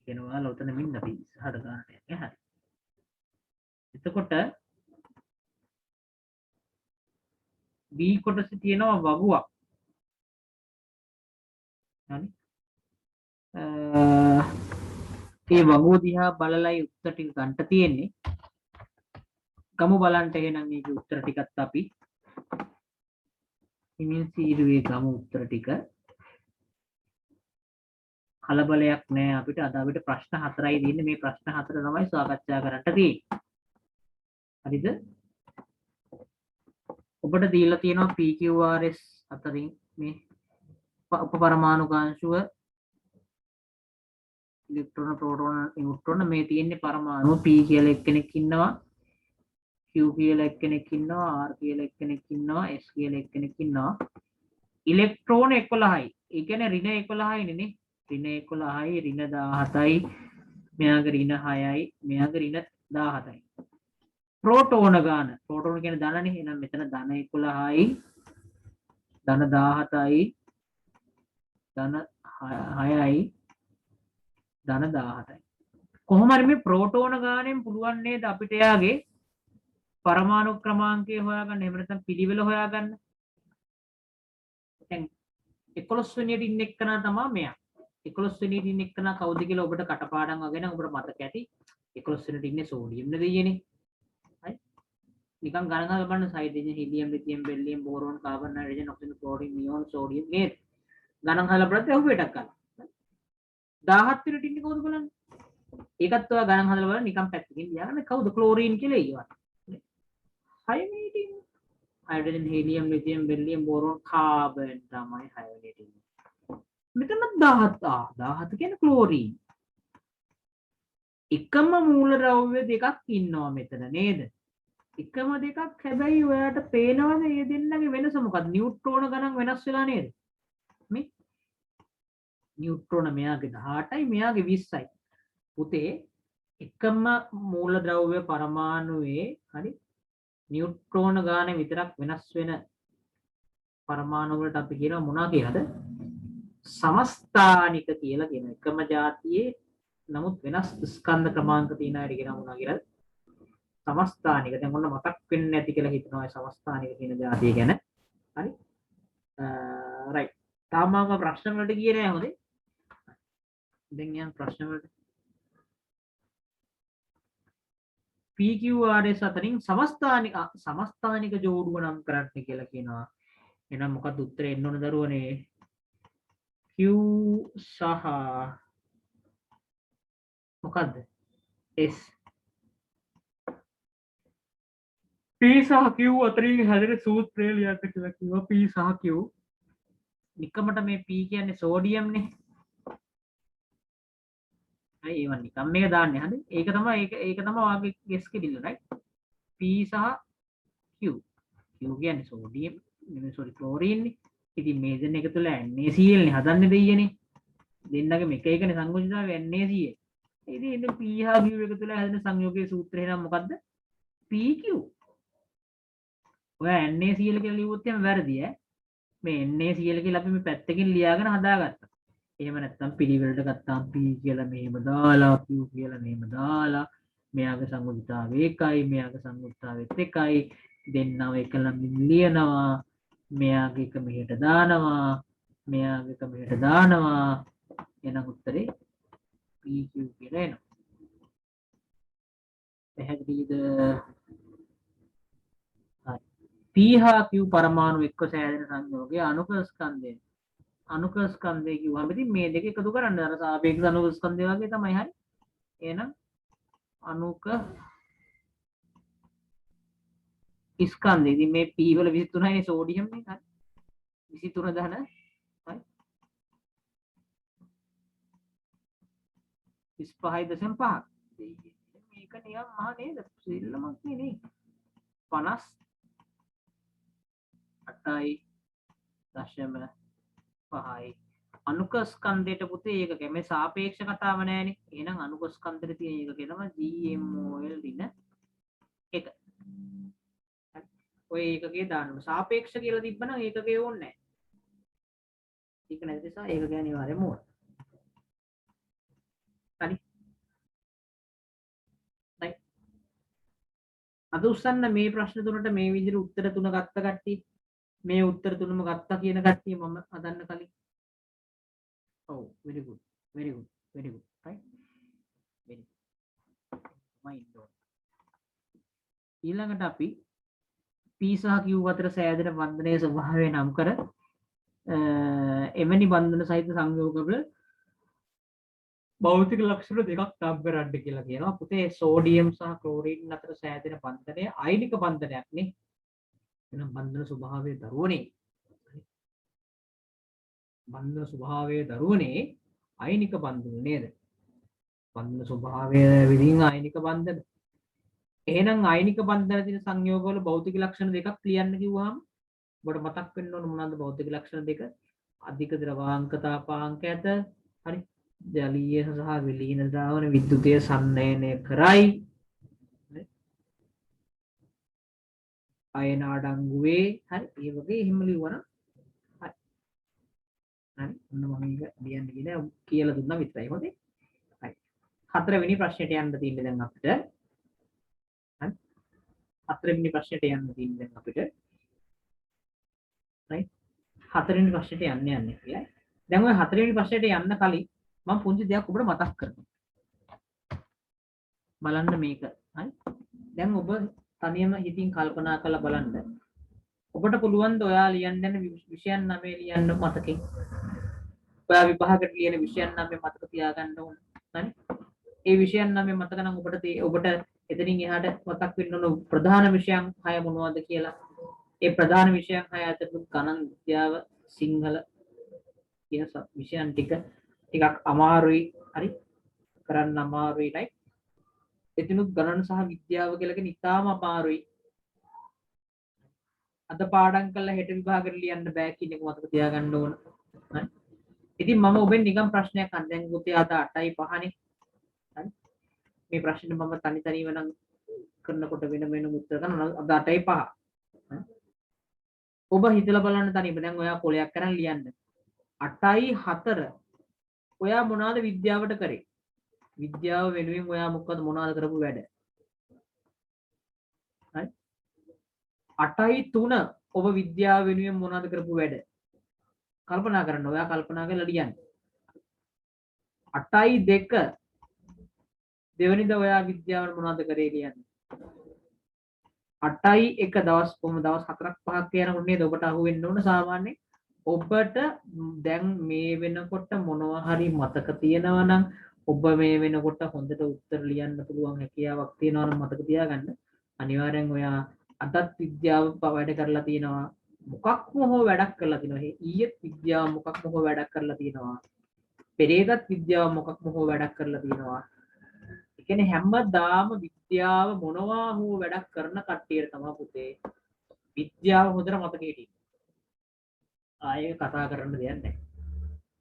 කියනවා ලොතන මින් අපි ඉස්සරහට ගන්නට යන්නේ. හරි. එතකොට B කොටසේ තියෙනවා වගුවක්. හරි. ඒ වගුව දිහා බලලයි උත්තර ටික ගන්න තියෙන්නේ. ගමු බලන්න එහෙනම් මේකේ උත්තර ටිකත් අපි හිමින් සීරුවේ ගමු උත්තර ටික. කලබලයක් නෑ අපිට අද අපිට ප්‍රශ්න 4යි දෙන්නේ මේ ප්‍රශ්න 4 තමයි සාකච්ඡා කරන්න තියෙන්නේ. හරිද? ඔබට දීලා තියෙනවා PQRS අතරින් මේ උපපරමාණුකාංශුව ඉලෙක්ට්‍රෝන ප්‍රෝටෝන නියුට්‍රෝන මේ තියෙන්නේ පරමාණු P කියලා එක්කෙනෙක් ඉන්නවා Q කියලා එක්කෙනෙක් ඉන්නවා R කියලා එක්කෙනෙක් ඉන්නවා S කියලා එක්කෙනෙක් ඉන්නවා ඉලෙක්ට්‍රෝන 11යි ඒ කියන්නේ ඍණ 11යි නේ ඍණ 11යි ඍණ 17යි මෙයාගේ ඍණ 6යි මෙයාගේ ඍණ 17යි ප්‍රෝටෝන ගාන ප්‍රෝටෝන කියන්නේ ධනනේ එහෙනම් මෙතන ධන 11යි ධන 17යි ධන 6යි ධන 17යි කොහොම හරි මේ ප්‍රෝටෝන ගානෙන් පුළුවන් නේද අපිට යාගේ පරමාණු ක්‍රමාංකය හොයාගන්න එහෙම නැත්නම් පිළිවෙල හොයාගන්න දැන් 11 වෙනියට ඉන්න එක්කනා තමයි මෙයා 11 වෙනියට ඉන්න එක්කනා කවුද කියලා ඔබට කටපාඩම් වගේ නම් ඔබට මතක ඇති 11 වෙනියට ඉන්නේ සෝඩියම් නේ දෙයනේ හරි නිකන් ගණන් හදලා බලන්න hydrogen helium lithium beryllium boron carbon nitrogen oxygen chlorine neon sodium නේද ගණන් හදලා බලද්දී ඔහු වේටක් ගන්න 17 වෙනිට ඉන්නේ කවුද බලන්න ඒකත් ඔයා ගණන් හදලා බලන්න නිකන් පැත්තකින් ලියාගන්න කවුද ක්ලෝරින් කියලා ඊවා 6 වෙනිට ඉන්නේ hydrogen helium lithium beryllium boron carbon තමයි 6 වෙනිට ඉන්නේ මෙතන 17 කියන්නේ ක්ලෝරින් එකම මූලද්‍රව්‍ය දෙකක් ඉන්නවා මෙතන නේද එකම දෙකක් හැබැයි ඔයාට පේනවද මේ දෙන්නගේ වෙනස මොකක්ද නියුට්‍රෝන ගණන් වෙනස් වෙලා නේද මේ නියුට්‍රෝන මෙයාගේ 18යි මෙයාගේ 20යි පුතේ එකම මූලද්‍රව්‍ය පරමාණුවේ හරි නියුට්‍රෝන ගාන විතරක් වෙනස් වෙන පරමාණු වලට අපි කියනවා මොනවා කියලාද සමස්ථානික කියලා කියන එකම જાතියේ නමුත් වෙනස් ස්කන්ධ ක්‍රමාංක තියෙන අයට කියනවා මොනවා කියලාද සමස්ථානික දැන් ඔන්න මතක් වෙන්නේ නැති කියලා හිතනවා සමස්ථානික කියන જાතිය ගැන හරි රයිට් තාම මම ප්‍රශ්න වලට ගියේ නෑ හොඳේ දැන් යන් ප්‍රශ්න වලට PQRS අතරින් සමස්ථානික ජෝඩුව නම් කරන්න කියලා කියනවා එහෙනම් මොකක්ද උත්තරේ එන්න ඕන දරුවනේ Q සහ මොකද්ද S P සහ Q අතරින් හැදෙන සූත්‍රය ලියන්න කියලා කිව්වා P සහ Q නිකමට මේ P කියන්නේ සෝඩියම් නේ අය ඒවන් නිකම් මේක දාන්නේ හරි ඒක තමයි වාගේ ගෙස් කෙලිල්ල right P සහ Q කියන්නේ සෝඩියම් නෙමෙයි සෝරි ක්ලෝරින් නේ ඉතින් මේ දෙන්න එක තුල NaCl නේ හදන්නේ දෙයියනේ දෙන්නගේ මේක එකනේ සංයෝජිතාවය NaCl ඉතින් P හා Q එක තුල හැදෙන සංයෝගයේ සූත්‍රය නම් මොකද්ද PQ ඔය NaCl කියලා ලියුවොත් එහෙම වැරදි ඈ මේ NaCl කියලා අපි මේ පැත්තකින් ලියාගෙන හදාගත්තා එහෙම නැත්නම් පිළිවෙලට ගත්තාම P කියලා මෙහෙම දාලා Q කියලා මෙහෙම දාලා මෙයාගේ සංයුක්තාවය එකයි මෙයාගේ සංයුක්තාවෙත් එකයි දෙන්නව එකලම ලියනවා මෙයාගේ එක මෙහෙට දානවා මෙයාගේ එක මෙහෙට දානවා එහෙනම් උත්තරේ PQ කියලා එනවා පැහැදිලිද P හා Q පරමාණු එක්ක සෑදෙන සංයෝගය අණුක ස්කන්ධය කිව්වම ඉතින් මේ දෙක එකතු කරන්න අර සාපේක්ෂ අණුක ස්කන්ධය වගේ තමයි හරි එහෙනම් අණුක ස්කන්ධය ඉතින් මේ P වල 23යි නේ සෝඩියම් නේ හරි 23 ධන හරි 25.5 මේක නිකන් මහා නේද සිල්ලමක් නේ 58.5යි අනුක ස්කන්ධයට පුතේ ඒකක මේ සාපේක්ෂ කතාව නෑනේ එහෙනම් අනුක ස්කන්ධෙට තියෙන ඒකකේ තමයි GMOL දින 1 ඔය ඒකකේ දාන්න සාපේක්ෂ කියලා තිබ්බනම් ඒකකේ ඕනේ නෑ ඒක නැති නිසා ඒකකේ අනිවාර්යයෙන්ම ඕන හරි right අද උස්සන්න මේ ප්‍රශ්න තුනට මේ විදිහට උත්තර තුන ගත්ත කට්ටිය මේ උත්තර තුනම ගත්තා කියන කට්ටිය මම හදන්න කලින් ඔව් very good very good very good right very mind ඊළඟට අපි p සහ q අතර සෑදෙන බන්ධනයේ ස්වභාවය නම් කර එවැනි බන්ධන සහිත සංයෝගවල භෞතික ලක්ෂණ දෙකක් නම් කරන්න කියලා කියනවා පුතේ සෝඩියම් සහ ක්ලෝරින් අතර සෑදෙන බන්ධනය අයනික බන්ධනයක් නේ එහෙනම් බන්ධන ස්වභාවය දරුවනේ බන්ධන ස්වභාවය දරුවනේ අයනික බන්ධන නේද බන්ධන ස්වභාවය විදිහින් අයනික බන්ධන එහෙනම් අයනික බන්ධන තියෙන සංයෝගවල භෞතික ලක්ෂණ දෙකක් ලියන්න කිව්වහම ඔබට මතක් වෙන්න ඕන මොනවාද භෞතික ලක්ෂණ දෙක අධික ද්‍රවාංක තාපාංක ඇත හරි ජලීය සහ විලීන ද්‍රාවණ විද්‍යුතය සම්නයනය කරයි අයන අඩංගු වේ හරි ඒ වගේ එහෙම ලියවනම් හරි හරි ඔන්න මම මේක ලියන්න කියලා දුන්නා විතරයි හොඳේ හරි හතරවෙනි ප්‍රශ්නෙට යන්න තියෙන්නේ දැන් අපිට හරි හතරවෙනි ප්‍රශ්නෙට යන්න තියෙන්නේ දැන් අපිට right හතරවෙනි ප්‍රශ්නෙට යන්න යන්නේ කියලා දැන් ඔය හතරවෙනි ප්‍රශ්නෙට යන්න කලින් මම පුංචි දෙයක් ඔබට මතක් කරනවා බලන්න මේක හරි දැන් ඔබ තනියම හිතින් කල්පනා කරලා බලන්න ඔබට පුළුවන් ද ඔයා ලියන්න යන විෂයන් 9 ලියන්න මතකේ ඔයා විභාගයට ලියන විෂයන් 9 මතක තියාගන්න ඕන හරි ඒ විෂයන් 9 මතක නම් ඔබට එතනින් එහාට මතක් වෙන්න ඕන ප්‍රධාන විෂයන් 6 මොනවද කියලා ඒ ප්‍රධාන විෂයන් 6 අතරින් ගණන් විද්‍යාව සිංහල කියන විෂයන් ටිකක් අමාරුයි හරි කරන්න අමාරුයි right එතිනුත් ගණන සහ විද්‍යාව කියලා කියන ඉතාම අමාරුයි අද පාඩම් කරලා හෙට විභාගෙට ලියන්න බෑ කියන එක මතක තියාගන්න ඕන හරි ඉතින් මම ඔබෙන් නිකන් ප්‍රශ්නයක් අහන්න දැන් පුතේ අද 8:05 නේ හරි මේ ප්‍රශ්නේ මම තනිව නම් කරනකොට වෙන උත්තර ගන්න අද 8:05 ඔබ හිතලා බලන්න තනියම දැන් ඔයා කොලයක් කරන් ලියන්න 8:04 ඔයා මොනවාද විද්‍යාවට කරේ විද්‍යාව වෙනුවෙන් ඔයා මොනවද කරපු වැඩ හරි 8:03 ඔබ විද්‍යාව වෙනුවෙන් මොනවද කරපු වැඩ කල්පනා කරන්න ඔයා කල්පනා කරලා ලියන්න 8:02 දෙවෙනිදා ඔයා විද්‍යාවට මොනවද කරේ ලියන්න 8:01 දවස් 4ක් 5ක් යනකොට නේද ඔබට අහු වෙන්න ඕන සාමාන්‍යයෙන් ඔබට දැන් මේ වෙනකොට මොනවා හරි මතක තියෙනවා නම් ඔබ මේ වෙනකොට හොඳට උත්තර ලියන්න පුළුවන් හැකියාවක් තියෙනවා නම් මතක තියාගන්න අනිවාර්යෙන් ඔයා අදත් විද්‍යාව වැඩ කරලා තියෙනවා මොකක්ම හෝ වැඩක් කරලා තියෙනවා ඊයේත් විද්‍යාව මොකක්ම හෝ වැඩක් කරලා තියෙනවා පෙරේදත් විද්‍යාව මොකක්ම හෝ වැඩක් කරලා තියෙනවා ඒ කියන්නේ හැමදාම විද්‍යාව මොනවා හෝ වැඩක් කරන කට්ටියට තමයි පුතේ විද්‍යාව හොඳට මතක හිටින්නේ ආයෙ කතා කරන්න දෙයක් නැහැ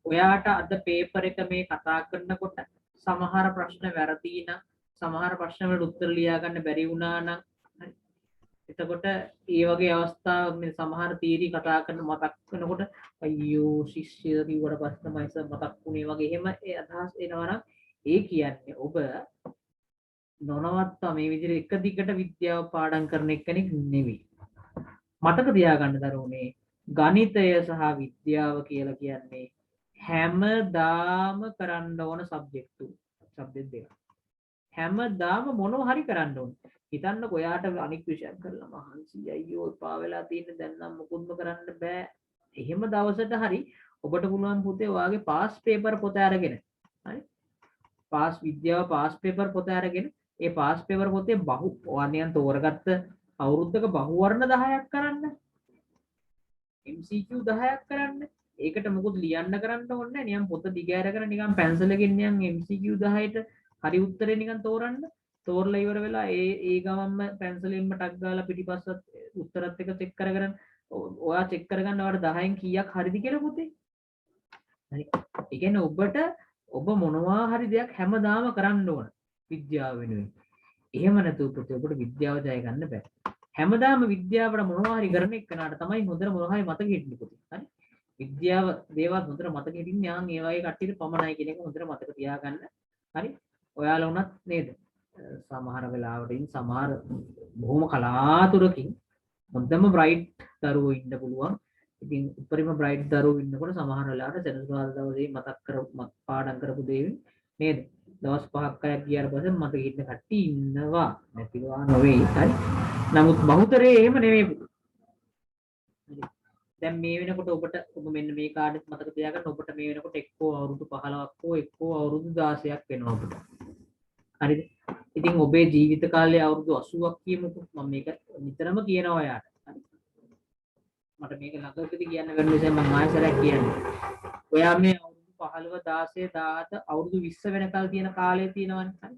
ඔයාට අද පේපර් එක මේ කතා කරනකොට සමහර ප්‍රශ්න වැරදි නම් සමහර ප්‍රශ්න වලට උත්තර ලියා ගන්න බැරි වුණා නම් එතකොට ඒ වගේ අවස්ථාවක් මේ සමහර තීරි කතා කරන මතක් වෙනකොට අයියෝ ශිෂ්‍යය කිව්වට පස්සේ තමයි සර් මතක් වුණේ වගේ එහෙම ඒ අදහස් එනවා නම් ඒ කියන්නේ ඔබ නොනවත්වා මේ විදිහට එක දිගට විද්‍යාව පාඩම් කරන කෙනෙක් නෙවෙයි මතක තියාගන්න දරුවනේ ගණිතය සහ විද්‍යාව කියලා කියන්නේ හැමදාම කරන්න ඕන සබ්ජෙක්ට් දෙක හැමදාම මොනවා හරි කරන්න ඕන හිතන්නකො ඔයාට අනික් විෂයක් කරලා මහන්සි අයියෝ එපා වෙලා තියෙන දැන් නම් මොකුත්ම කරන්න බෑ එහෙම දවසට හරි ඔබට පුළුවන් පුතේ ඔයාගේ පාස් පේපර් පොත අරගෙන හරි පාස් විද්‍යාව පාස් පේපර් පොත අරගෙන ඒ පාස් පේපර් පොතේ ඔයානියන් තෝරගත්ත අවුරුද්දක බහුවර්ණ 10ක් කරන්න MCQ 10ක් කරන්න ඒකට මොකද ලියන්න කරන්න ඕනේ නැහැ. නිකන් පොත දිග අරගෙන නිකන් පැන්සලකින් නිකන් MCQ 10ට හරි උත්තරේ නිකන් තෝරන්න. තෝරලා ඉවර වෙලා ඒ ගමන්ම පැන්සලෙන්ම ටක් ගාලා පිටිපස්සත් උත්තරත් එක චෙක් කරගෙන ඔයා චෙක් කරගන්න ඔයාලට 10න් කීයක් හරිද කියලා පුතේ. හරි. ඒ කියන්නේ ඔබ මොනවා හරි දෙයක් හැමදාම කරන්න ඕන විද්‍යාව වෙනුවෙන්. එහෙම නැතුව පුතේ ඔබට විද්‍යාව ජය ගන්න බෑ. හැමදාම විද්‍යාවට මොනවා හරි කරන එකනට තමයි හොඳට මොනවා හරි මතක හිටින්නේ පුතේ. හරි. විද්‍යාව දේවල් හොඳට මතක හිටින්නේ යාන් ඒ වගේ කට්ටියට පමණයි කියන එක හොඳට මතක තියාගන්න. හරි. ඔයාලා උනත් නේද? සමහර වෙලාවටින් සමහර බොහොම කලාතුරකින් හොඳම බ්‍රයිට් දරුවෝ ඉන්න පුළුවන්. ඉතින් උපරිම බ්‍රයිට් දරුවෝ ඉන්නකොට සමහර වෙලාවට සෙනසුරාදා දවසේ මතක් කර පාඩම් කරපු දේවල් නේද? දවස් 5ක් 6ක් ගියාට පස්සේ මතක හිටින කට්ටිය ඉන්නවා. නැතිවා නොවේ. හරි. නමුත් බහුතරේ එහෙම නෙමෙයි. හරි. දැන් මේ වෙනකොට ඔබ මෙන්න මේ කාඩෙත් මතක තියාගන්න ඔබට මේ වෙනකොට එක්කෝ අවුරුදු 15ක් හෝ එක්කෝ අවුරුදු 16ක් වෙනවා ඔබට. හරිද? ඉතින් ඔබේ ජීවිත කාලය අවුරුදු 80ක් කියමුකෝ. මම මේක නිතරම කියනවා ඔයාලට. හරි. මට මේක ළඟකදී කියන්න වෙන නිසා මම ආයෙසරක් කියන්නේ. ඔයා මේ අවුරුදු 15 16 17 අවුරුදු 20 වෙනකල් තියෙන කාලය තියෙනවනේ. හරි.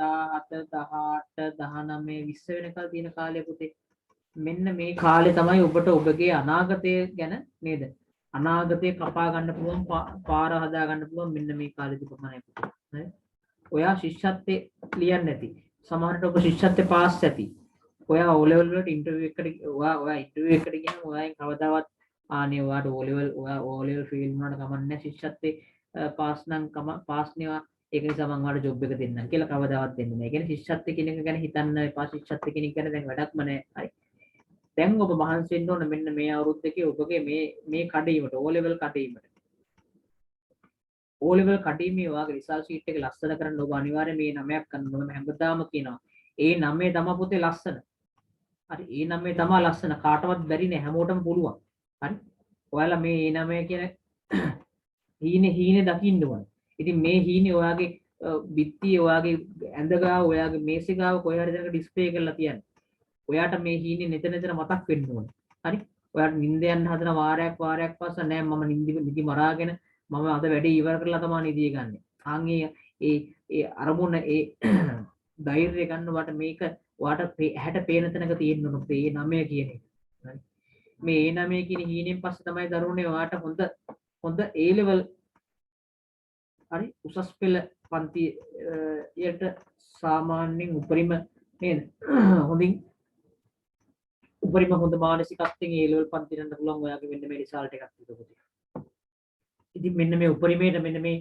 17 18 19 20 වෙනකල් තියෙන කාලය පුතේ. මෙන්න මේ කාලේ තමයි ඔබට ඔබගේ අනාගතය ගැන නේද? අනාගතේ කපා ගන්න පුළුවන් පාර හදා ගන්න පුළුවන් මෙන්න මේ කාලෙදි පමණයි පුතේ. හරි. ඔයා ශිෂ්‍යත්වයේ ලියන්නේ නැති. සමහරට ඔබ ශිෂ්‍යත්වයේ පාස් ඇති. ඔයා O level වලට ඉන්ටර්විව් එකකට ඔයා ඉන්ටර්විව් එකට ගියාම ඔයාගෙන් කවදාවත් ආනේ ඔයාට O level ෆේල් වුණාට කමක් නැහැ ශිෂ්‍යත්වයේ පාස් නම් පාස් නේ ඒක නිසා මම ඔයාලට ජොබ් එක දෙන්නම් කියලා කවදාවත් දෙන්නේ නැහැ. ඒ කියන්නේ ශිෂ්‍යත්වයේ කෙනෙක් ගැන හිතන්න එපා. ශිෂ්‍යත්වයේ කෙනෙක් ගැන දැන් වැඩක්ම නැහැ. හරි. දැන් ඔබ මහන්සි වෙන්න ඕන මෙන්න මේ අවුරුද්දේ ඔබගේ මේ කඩීමට O level කඩීමට. O level කඩීමේ ඔයාගේ රිසල්ට් ෂීට් එක ලස්සන කරන්න ඔබ අනිවාර්යයෙන් මේ 9ක් ගන්න ඕන. මම හැමදාම කියනවා. ඒ 9 තමයි පුතේ ලස්සන. හරි. ඒ 9 තමයි ලස්සන. කාටවත් බැරි නෑ හැමෝටම පුළුවන්. හරි. ඔයාලා මේ 9 කියන හීනේ දකින්න ඕන. ඉතින් මේ හීනේ ඔයාගේ බිත්තියේ ඔයාගේ ඇඳ ගාව ඔයාගේ මේසෙ ගාව කොහේ හරි දැනක ඩිස්ප්ලේ කරලා තියන්න. ඔයාට මේ හීනේ නිතර මතක් වෙන්න ඕන. හරි. ඔයාට නිින්ද යන්න හදන වාරයක් පස්සේ නෑ මම නිදි මරාගෙන මම අද වැඩේ ඉවර කරලා තමයි නිදිය ගන්නෙ. ආන් ඒ අරමුණ ඒ ධෛර්යය ගන්න වට මේක ඔයාට ඇහැට පේන තැනක තියෙන්න ඕන. මේ 9 කියන එක. හරි. මේ 9 කියන හීනෙන් පස්සේ තමයි දරුවනේ ඔයාට හොඳ A level හරි උසස් පෙළ පන්තියට සාමාන්‍යයෙන් උපරිම නේද? හොඳින් උපරිම හොඳ මානසිකත්වයෙන් A level පන්තියට යන්න පුළුවන් ඔයාගේ මෙන්න මේ රිසල්ට් එකක් තිබුණා. ඉතින් මෙන්න මේ උපරිමයට මෙන්න මේ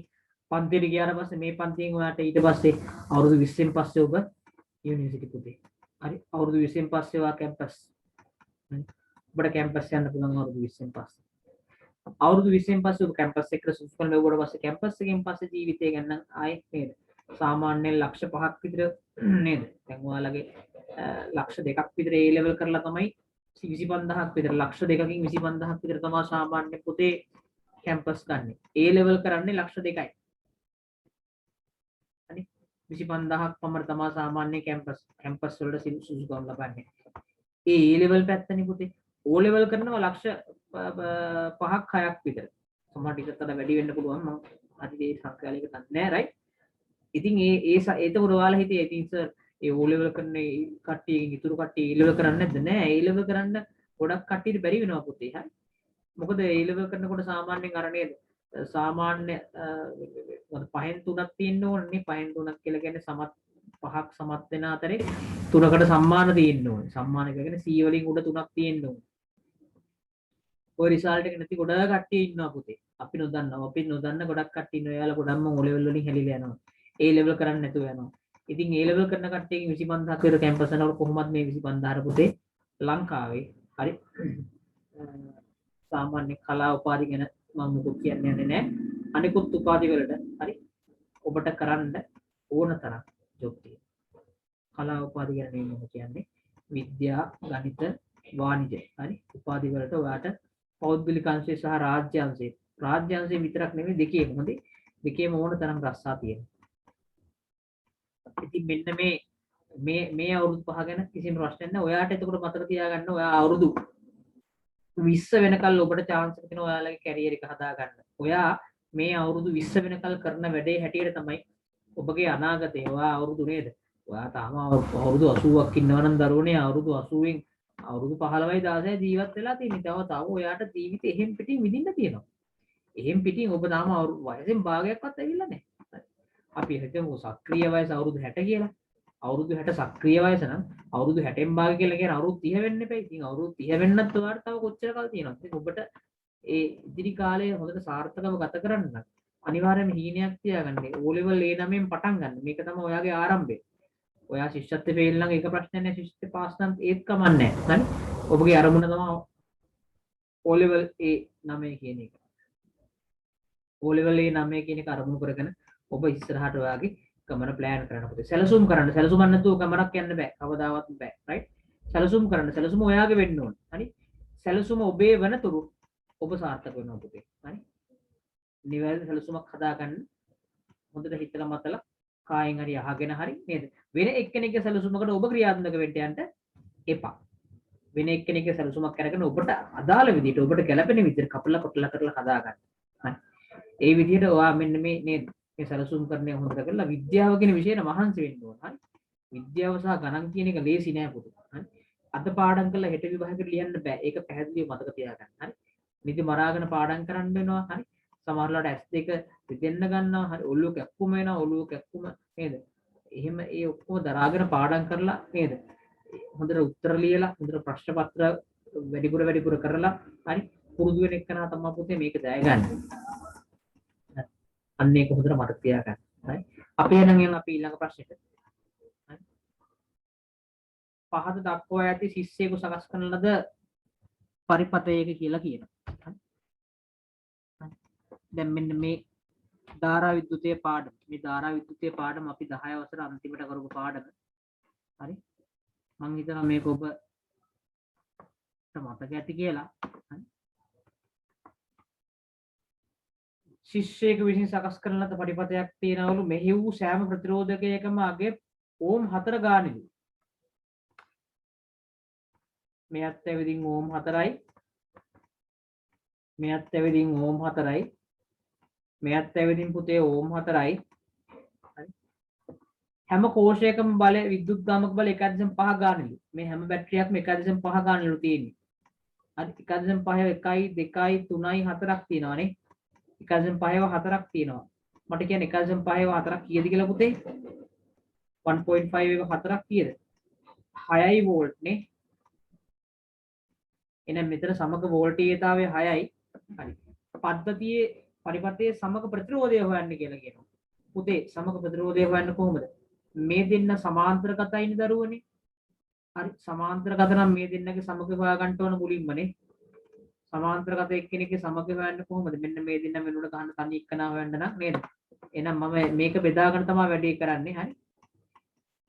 පන්තියට ගියාට පස්සේ මේ පන්තියෙන් ඔයාට ඊට පස්සේ අවුරුදු 20න් පස්සේ ඔබ යුනිවර්සිටි පුතේ. හරි අවුරුදු 20න් පස්සේ ඔයා කැම්පස්. ඔබට කැම්පස් යන්න පුළුවන් අවුරුදු 20න් පස්සේ. අවුරුදු 20න් පස්සේ ඔබ කැම්පස් එකට සුසු කරන ලැබුවට පස්සේ කැම්පස් එකෙන් පස්සේ ජීවිතය ගැන ආයෙත් නේද? සාමාන්‍යයෙන් ලක්ෂ 5ක් විතර නේද? දැන් ඔයාලගේ ලක්ෂ 2ක් විතර A level කරලා තමයි 25000ක් විතර ලක්ෂ 2කින් 25000ක් විතර තමයි සාමාන්‍ය පුතේ කැම්පස් ගන්න. A level කරන්නේ ලක්ෂ 2යි. හරි 25000ක් පමණ තමයි සාමාන්‍ය කැම්පස් වලට සුසුකම් ලබන්නේ. ඒ A level පැත්තනේ පුතේ. O level කරනවා ලක්ෂ 5ක් 6ක් විතර. සමහර ටිකකට වැඩි වෙන්න පුළුවන් මම හරි ඒ සංඛ්‍යාලයක දන්නේ නැහැ රයිට්. ඉතින් ඒක ඔයාලා හිතේ ඉතින් සර් ඒ O level කරන කට්ටියකින් ඉතුරු කට්ටිය A level කරන්නේ නැද්ද? නෑ A level කරන්න ගොඩක් කට්ටියට බැරි වෙනවා පුතේ. හරි. මොකද A level කරනකොට සාමාන්‍යයෙන් අර නේද? සාමාන්‍ය 5න් 3ක් තියෙන්න ඕනේ. 5න් 3ක් කියලා කියන්නේ සමත් 5ක් සමත් වෙන අතරේ 3කට සම්මාන තියෙන්න ඕනේ. සම්මාන කියන්නේ C වලින් උඩ 3ක් තියෙන්න ඕනේ. ඔය රිසල්ට් එක නැති ගොඩක් කට්ටිය ඉන්නවා පුතේ. අපි නොදන්න ගොඩක් කට්ටිය ඉන්නවා. එයාලා ගොඩක්ම O level වලින් හැලිලා යනවා. A level කරන්නේ නැතුව යනවා. ඉතින් A level කරන කට්ටියකින් 25000ක් විතර කැම්පස් වල කොහොමද මේ 25000 පුතේ ලංකාවේ හරි සාමාන්‍ය කලා උපාධි ගැන මම මොකද කියන්නේ නැහැ. අනිකුත් උපාධි වලට හරි ඔබට කරන්න ඕන තරම් ජොබ් තියෙනවා. කලා උපාධි ගැන මේ මම කියන්නේ විද්‍යා, ගණිත, වාණිජ හරි උපාධි වලට ඔයාට පෞද්ගලික අංශය සහ රාජ්‍ය අංශය. රාජ්‍ය අංශය විතරක් නෙමෙයි දෙකේම හොඳේ. දෙකේම ඕන තරම් රස්සා තියෙනවා. ඉතින් මෙන්න මේ අවුරුදු 5 ගැන කිසිම ප්‍රශ්නයක් නැහැ. ඔයාට එතකොට මතක තියාගන්න ඔයා අවුරුදු 20 වෙනකල් ඔබට chance එක තියෙනවා ඔයාලගේ කැරියර් එක හදාගන්න. ඔයා මේ අවුරුදු 20 වෙනකල් කරන වැඩේ හැටියට තමයි ඔබගේ අනාගතේ. ඔයා අවුරුදු නේද? ඔයා තාම අවුරුදු 80ක් ඉන්නවනම් දරුවනේ අවුරුදු 80න් අවුරුදු 15යි 16යි ජීවත් වෙලා තියෙන්නේ. තව ඔයාට ජීවිතේ එහෙම් පිටින් විඳින්න තියෙනවා. එහෙම් පිටින් ඔබ තාම අවුරුදු වයසෙන් භාගයක්වත් ඇවිල්ලා නැහැ. අපි හිතමු සක්‍රීය වයස අවුරුදු 60 කියලා. අවුරුදු 60 සක්‍රීය වයස නම් අවුරුදු 60න් භාගය කියලා කියන්නේ අවුරුදු 30 වෙන්න එපා. ඉතින් අවුරුදු 30 වෙන්නත් ඔයාලට තව කොච්චර කල් තියෙනවද? ඉතින් ඔබට ඒ ඉදිරි කාලය හොඳට සාර්ථකව ගත කරන්න නම් අනිවාර්යයෙන්ම හීනයක් තියාගන්න. O level A9න් පටන් ගන්න. මේක තමයි ඔයාගේ ආරම්භය. ඔයා ශිෂ්‍යත්වයේ ෆේල් නම් ඒක ප්‍රශ්නයක් නෑ. ශිෂ්‍යත්වයේ පාස් නම් ඒත් කමන්නේ නෑ. හරි? ඔබගේ අරමුණ තමයි O level A9 කියන එක. O level A9 කියන එක අරමුණු කරගෙන ඔබ ඉස්සරහට ඔයාගේ ගමන ප්ලෑන් කරන්න පුතේ. සැලසුම් කරන්න. සැලසුම් නැතුව ගමනක් යන්න බෑ. කවදාවත් බෑ. රයිට්? සැලසුම් කරන්න. සැලසුම ඔයාගේ වෙන්න ඕන. හරි? සැලසුම ඔබේ වනතුරු ඔබ සාර්ථක වෙනවා පුතේ. හරි? නිවැරදි සැලසුමක් හදාගන්න. හොඳට හිතලා මතලා කායෙන් හරි අහගෙන හරි නේද? වෙන එක්කෙනෙක්ගේ සැලසුමකට ඔබ ක්‍රියාත්මක වෙන්න යන්න එපා. වෙන එක්කෙනෙක්ගේ සැලසුමක් අරගෙන ඔබට අදාළ විදිහට ඔබට ගැළපෙන විදිහට කපලා කොටලා කරලා හදාගන්න. හරි? ඒ විදිහට ඔයා මෙන්න මේ නේද? මේ සැලසුම් කරන්නේ හොඳට කරලා විද්‍යාව කියන විෂයට මහන්සි වෙන්න ඕන. හරි? විද්‍යාව සහ ගණන් කියන එක ලේසි නෑ පුතේ. හරි? අද පාඩම් කරලා හෙට විභාගෙට ලියන්න බෑ. ඒක පැහැදිලිව මතක තියාගන්න. හරි? නිදි මරාගෙන පාඩම් කරන්න වෙනවා. හරි? සමහරවිට S2 දෙන්න ගන්නවා. හරි? ඔළුව කැක්කුම වෙනවා. ඔළුව කැක්කුම නේද? එහෙම ඒ ඔක්කොම දරාගෙන පාඩම් කරලා නේද? හොඳට උත්තර ලියලා හොඳට ප්‍රශ්න පත්‍ර වැඩිපුර කරලා හරි? පුරුදු වෙන එකනා තමයි පුතේ මේක ජය ගන්න. අන්න ඒක හොඳට මතක තියාගන්න. හරි? අපි එහෙනම් අපි ඊළඟ ප්‍රශ්නෙට. හරි? පහත දක්වා ඇති ශිෂ්‍යයෙකු සකස් කරන ලද පරිපතයක කියලා කියනවා. හරි? දැන් මෙන්න මේ ධාරා විද්‍යුතයේ පාඩම. මේ ධාරා විද්‍යුතයේ පාඩම අපි 10 වසර අන්තිමට කරපු පාඩම. හරි? මම හිතනවා මේක ඔබට මතක ඇති කියලා. හරි? ශිෂ්‍යයෙකු විසින් සකස් කරන ලද පරිපතයක් තියෙනවලු මෙහි වූ සෑම ප්‍රතිරෝධකයකම අගය ඕම් 4 ගානෙලු. මෙයත් ඇවිදින් ඕම් 4යි. මෙයත් ඇවිදින් ඕම් 4යි. මෙයත් ඇවිදින් පුතේ ඕම් 4යි. හරි? හැම කෝෂයකම බලය විද්‍යුත් ගාමක බලය 1.5 ගානෙලු. මේ හැම බැටරියක්ම 1.5 ගානෙලු තියෙන්නේ. හරි? 1.5 1යි 2යි 3යි 4ක් තියෙනවානේ. 1.5ව 4ක් තියෙනවා. මට කියන්නේ 1.5ව 4ක් කීයද කියලා පුතේ? 1.5 එක 4ක් කීයද? 6යි වෝල්ට් නේ. එහෙනම් මෙතන සමග වෝල්ටේජතාවය 6යි. හරි. පද්ධතියේ පරිපතයේ සමග ප්‍රතිරෝධය හොයන්න කියලා කියනවා. පුතේ සමග ප්‍රතිරෝධය හොයන්න කොහොමද? මේ දෙන්න සමාන්තරගතයිනේ දරුවනේ. හරි. සමාන්තරගත නම් මේ දෙන්නගේ සමග හොයාගන්න ඕන මුලින්මනේ. සමාන්තරගත එක්කෙනෙක්ගේ සමග හොයන්න කොහොමද? මෙන්න මේ දෙන්න වෙනුවට ගන්න තනි එක්කනා හොයන්න නම් නේද? එහෙනම් මම මේක බෙදාගෙන තමයි වැඩේ කරන්නේ. හරි.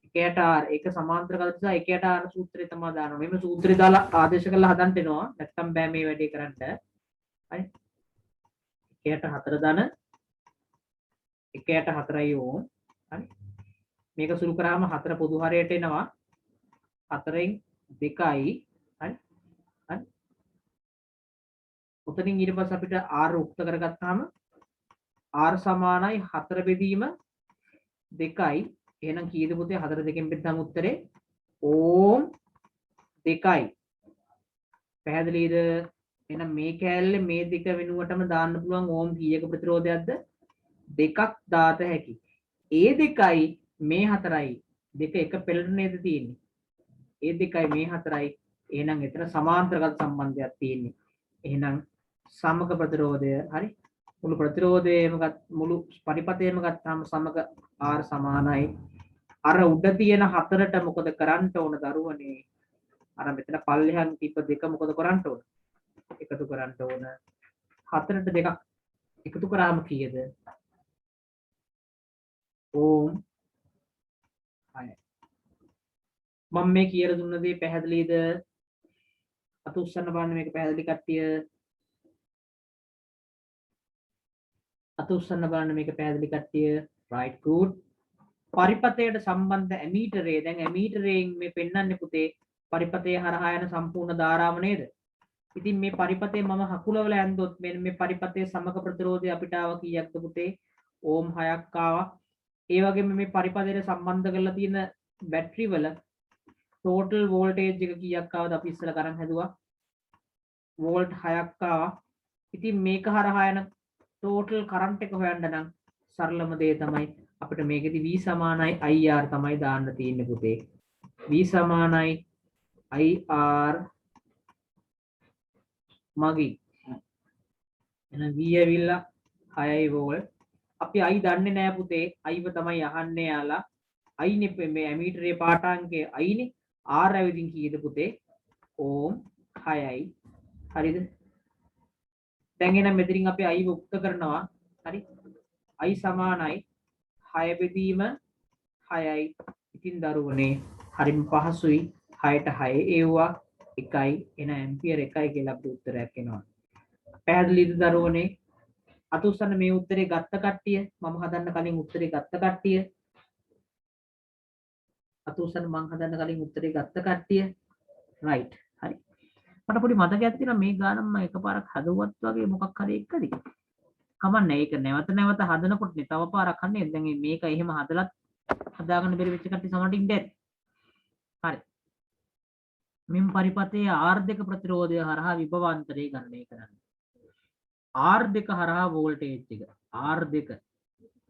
එකයට R එක සමාන්තරගත නිසා එකයට R සූත්‍රය තමයි දානවා. මෙන්න සූත්‍රය දාලා ආදේශ කරලා හදන්න වෙනවා. නැත්තම් බෑ මේ වැඩේ කරන්න. හරි. එකයට 4 ධන එකයට 4යි ඕම්. හරි. මේක සුළු කරාම 4 පොදු හරයට එනවා. 4න් 2යි. හරි. හරි. උතනින් ඊට පස්සේ අපිට R උක්ත කරගත්තාම R සමානයි 4 බෙදීම 2යි. එහෙනම් කීයද පුතේ 4 2කින් බෙද්දාම උත්තරේ ඕම් 2යි. පැහැදිලිද? එහෙනම් මේ කෑල්ලේ මේ දෙක වෙනුවටම දාන්න පුළුවන් ඕම් කීයක ප්‍රතිරෝධයක්ද? 2ක් දාත හැකි. ඒ 2යි මේ 4යි දෙක එක පෙළට නේද තියෙන්නේ. ඒ 2යි මේ 4යි. එහෙනම් එතන සමාන්තරගත සම්බන්ධයක් තියෙන්නේ. එහෙනම් සමග ප්‍රතිරෝධය හරි මුළු ප්‍රතිරෝධයම මුළු පරිපතයම ගත්තාම සමග R සමානයි. අර උඩ තියෙන 4ට මොකද කරන්න ඕන දරුවනේ? අර මෙතන පල්ලෙහාන් තිබ්බ දෙක මොකද කරන්න ඕන? එකතු කරන්න ඕන. 4ට දෙකක් එකතු කරාම කීයද? ඕම් 6. මම මේ කියලා දුන්න දේ පැහැදිලිද? අත උස්සන්න බලන්න මේක පැහැදිලි කට්ටිය. අත උස්සන්න බලන්න මේක පැහැදිලි කට්ටිය. right good. පරිපතයට සම්බන්ධ ඇමීටරේ දැන් ඇමීටරයෙන් මේ පෙන්වන්නේ පුතේ පරිපතය හරහා යන සම්පූර්ණ ධාරාව නේද? ඉතින් මේ පරිපතේ මම හකුලවල ඇන්දොත් මෙන්න මේ පරිපතේ සමක ප්‍රතිරෝධය අපිට ආව කීයක්ද පුතේ? ඕම් 6ක් ආවා. ඒ වගේම මේ පරිපතේට සම්බන්ධ කරලා තියෙන බැටරි වල ටෝටල් වෝල්ටේජ් එක කීයක් ආවද අපි ඉස්සෙල්ලා ගණන් හැදුවා. වෝල්ට් 6ක් ආවා. ඉතින් මේක හරහා යන ටෝටල් කරන්ට් එක හොයන්න නම් සරලම දේ තමයි අපිට මේකෙදි V සමානයි IR තමයි දාන්න තියෙන්නේ පුතේ. V සමානයි IR මගින්. එහෙනම් V ඇවිල්ලා 6යි වෝල්ට්. අපි I දන්නේ නැහැ පුතේ. Iව තමයි අහන්නේ යාලා. I නේ මේ ඇමීටරේ පාඨාංකය I නේ. R ඇවිදින් කීයද පුතේ? ඕම් 6යි. හරිද? දැන් එහෙනම් මෙතනින් අපි I උක්ත කරනවා. හරි? I සමානයි 6 බෙදීම 6යි. ඉතින් දරුවනේ හරිම පහසුයි. 6ට 6 එව්වා 1යි. එන ඇම්පියර් 1යි කියලා අපිට උත්තරයක් එනවා. පැහැදිලිද දරුවනේ? අත උස්සන්න මේ උත්තරේ ගත්ත කට්ටිය. මම හදන්න කලින් උත්තරේ ගත්ත කට්ටිය. අත උස්සන්න මම හදන්න කලින් උත්තරේ ගත්ත කට්ටිය. රයිට්. හරි. මට පොඩි මතකයක් තියෙනවා මේ ගානම මම එකපාරක් හදුවත් වගේ මොකක් හරි එක්කද? කමන්නේ ඒක නැවත නැවත හදනකොට නේ තව පාරක් හන්නේ. දැන් මේක එහෙම හදලත් හදාගන්න බැරි වෙච්ච කට්ටිය සමහරට ඉන්නේ. හරි. මෙම් පරිපතේ R2 ප්‍රතිරෝධය හරහා විභවාන්තරය ගණනය කරන්න. R2 හරහා වෝල්ටේජ් එක R2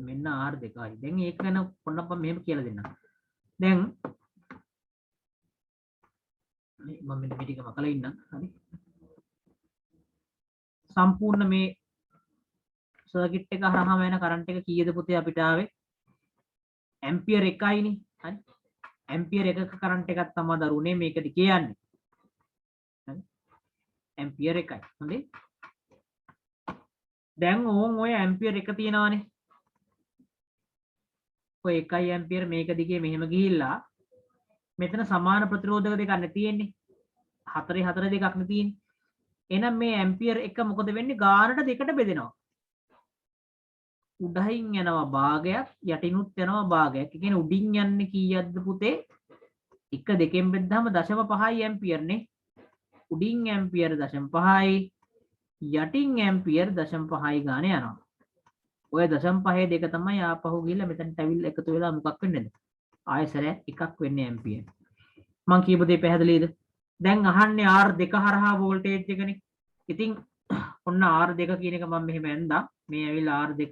මෙන්න R2යි. දැන් ඒක ගැන පොඩ්ඩක් මම මෙහෙම කියලා දෙන්නම්. දැන් මම මෙන්න මේ ටික මකලා ඉන්නම්. හරි. සම්පූර්ණ මේ සර්කිට් එක හරහාම යන කරන්ට් එක කීයද පුතේ අපිට ආවේ? ඇම්පියර් 1යිනේ. හරි. ඇම්පියර් 1ක කරන්ට් එකක් තමයි දරුවනේ මේකද කියන්නේ. හරි. ඇම්පියර් 1යි. හොඳේ. දැන් ඕන් ඔය ඇම්පියර් 1 තියෙනවානේ. ඔය 1 ඇම්පියර් මේක දිගේ මෙහෙම ගිහිල්ලා මෙතන සමාන ප්‍රතිරෝධක දෙකක් නේ තියෙන්නේ. 4 4 දෙකක් නේ තියෙන්නේ. එහෙනම් මේ ඇම්පියර් 1 මොකද වෙන්නේ? ගානට දෙකට බෙදෙනවා. උඩහින් යනවා භාගයක් යටිනුත් යනවා භාගයක්. ඒ කියන්නේ උඩින් යන්නේ කීයක්ද පුතේ? 1 2කින් බෙද්දාම 0.5 ඇම්පියර් නේ. උඩින් ඇම්පියර් 0.5යි යටින් ඇම්පියර් 0.5යි ගාන යනවා. ඔය 0.5 දෙක තමයි ආපහු ගිහලා මෙතනට ඇවිල්ලා එකතු වෙලා මොකක් වෙන්නේද? ආයසරය එකක් වෙන්නේ ඇම්පියර්. මං කියපු දේ පැහැදිලිද? දැන් අහන්නේ R2 හරහා වෝල්ටේජ් එකනේ. ඉතින් ඔන්න R2 කියන එක මම මෙහෙම ඇඳා. මේ ඇවිල්ලා R2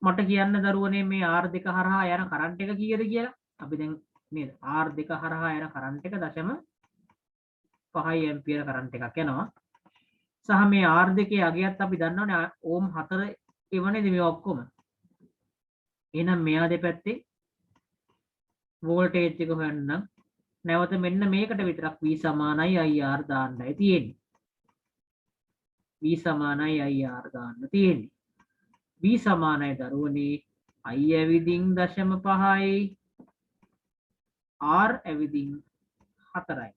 මට කියන්න දරුවනේ මේ R2 හරහා යන කරන්ට් එක කීයද කියලා. අපි දැන් නේද R2 හරහා යන කරන්ට් එක 0.5 ඇම්පියර් කරන්ට් එකක් යනවා. සහ මේ R2 අගයත් අපි දන්නවනේ ඕම් 4 එවනේද මේ ඔක්කොම. එහෙනම් මෙයා දෙපැත්තේ වෝල්ටේජ් එක හොයන්න නැවත මෙන්න මේකට විතරක් V සමානයි IR දාන්නයි තියෙන්නේ. V සමානයි IR දාන්න තියෙන්නේ. V සමානයි දරුවනේ I ඇවිදින් 0.5යි R ඇවිදින් 4යි.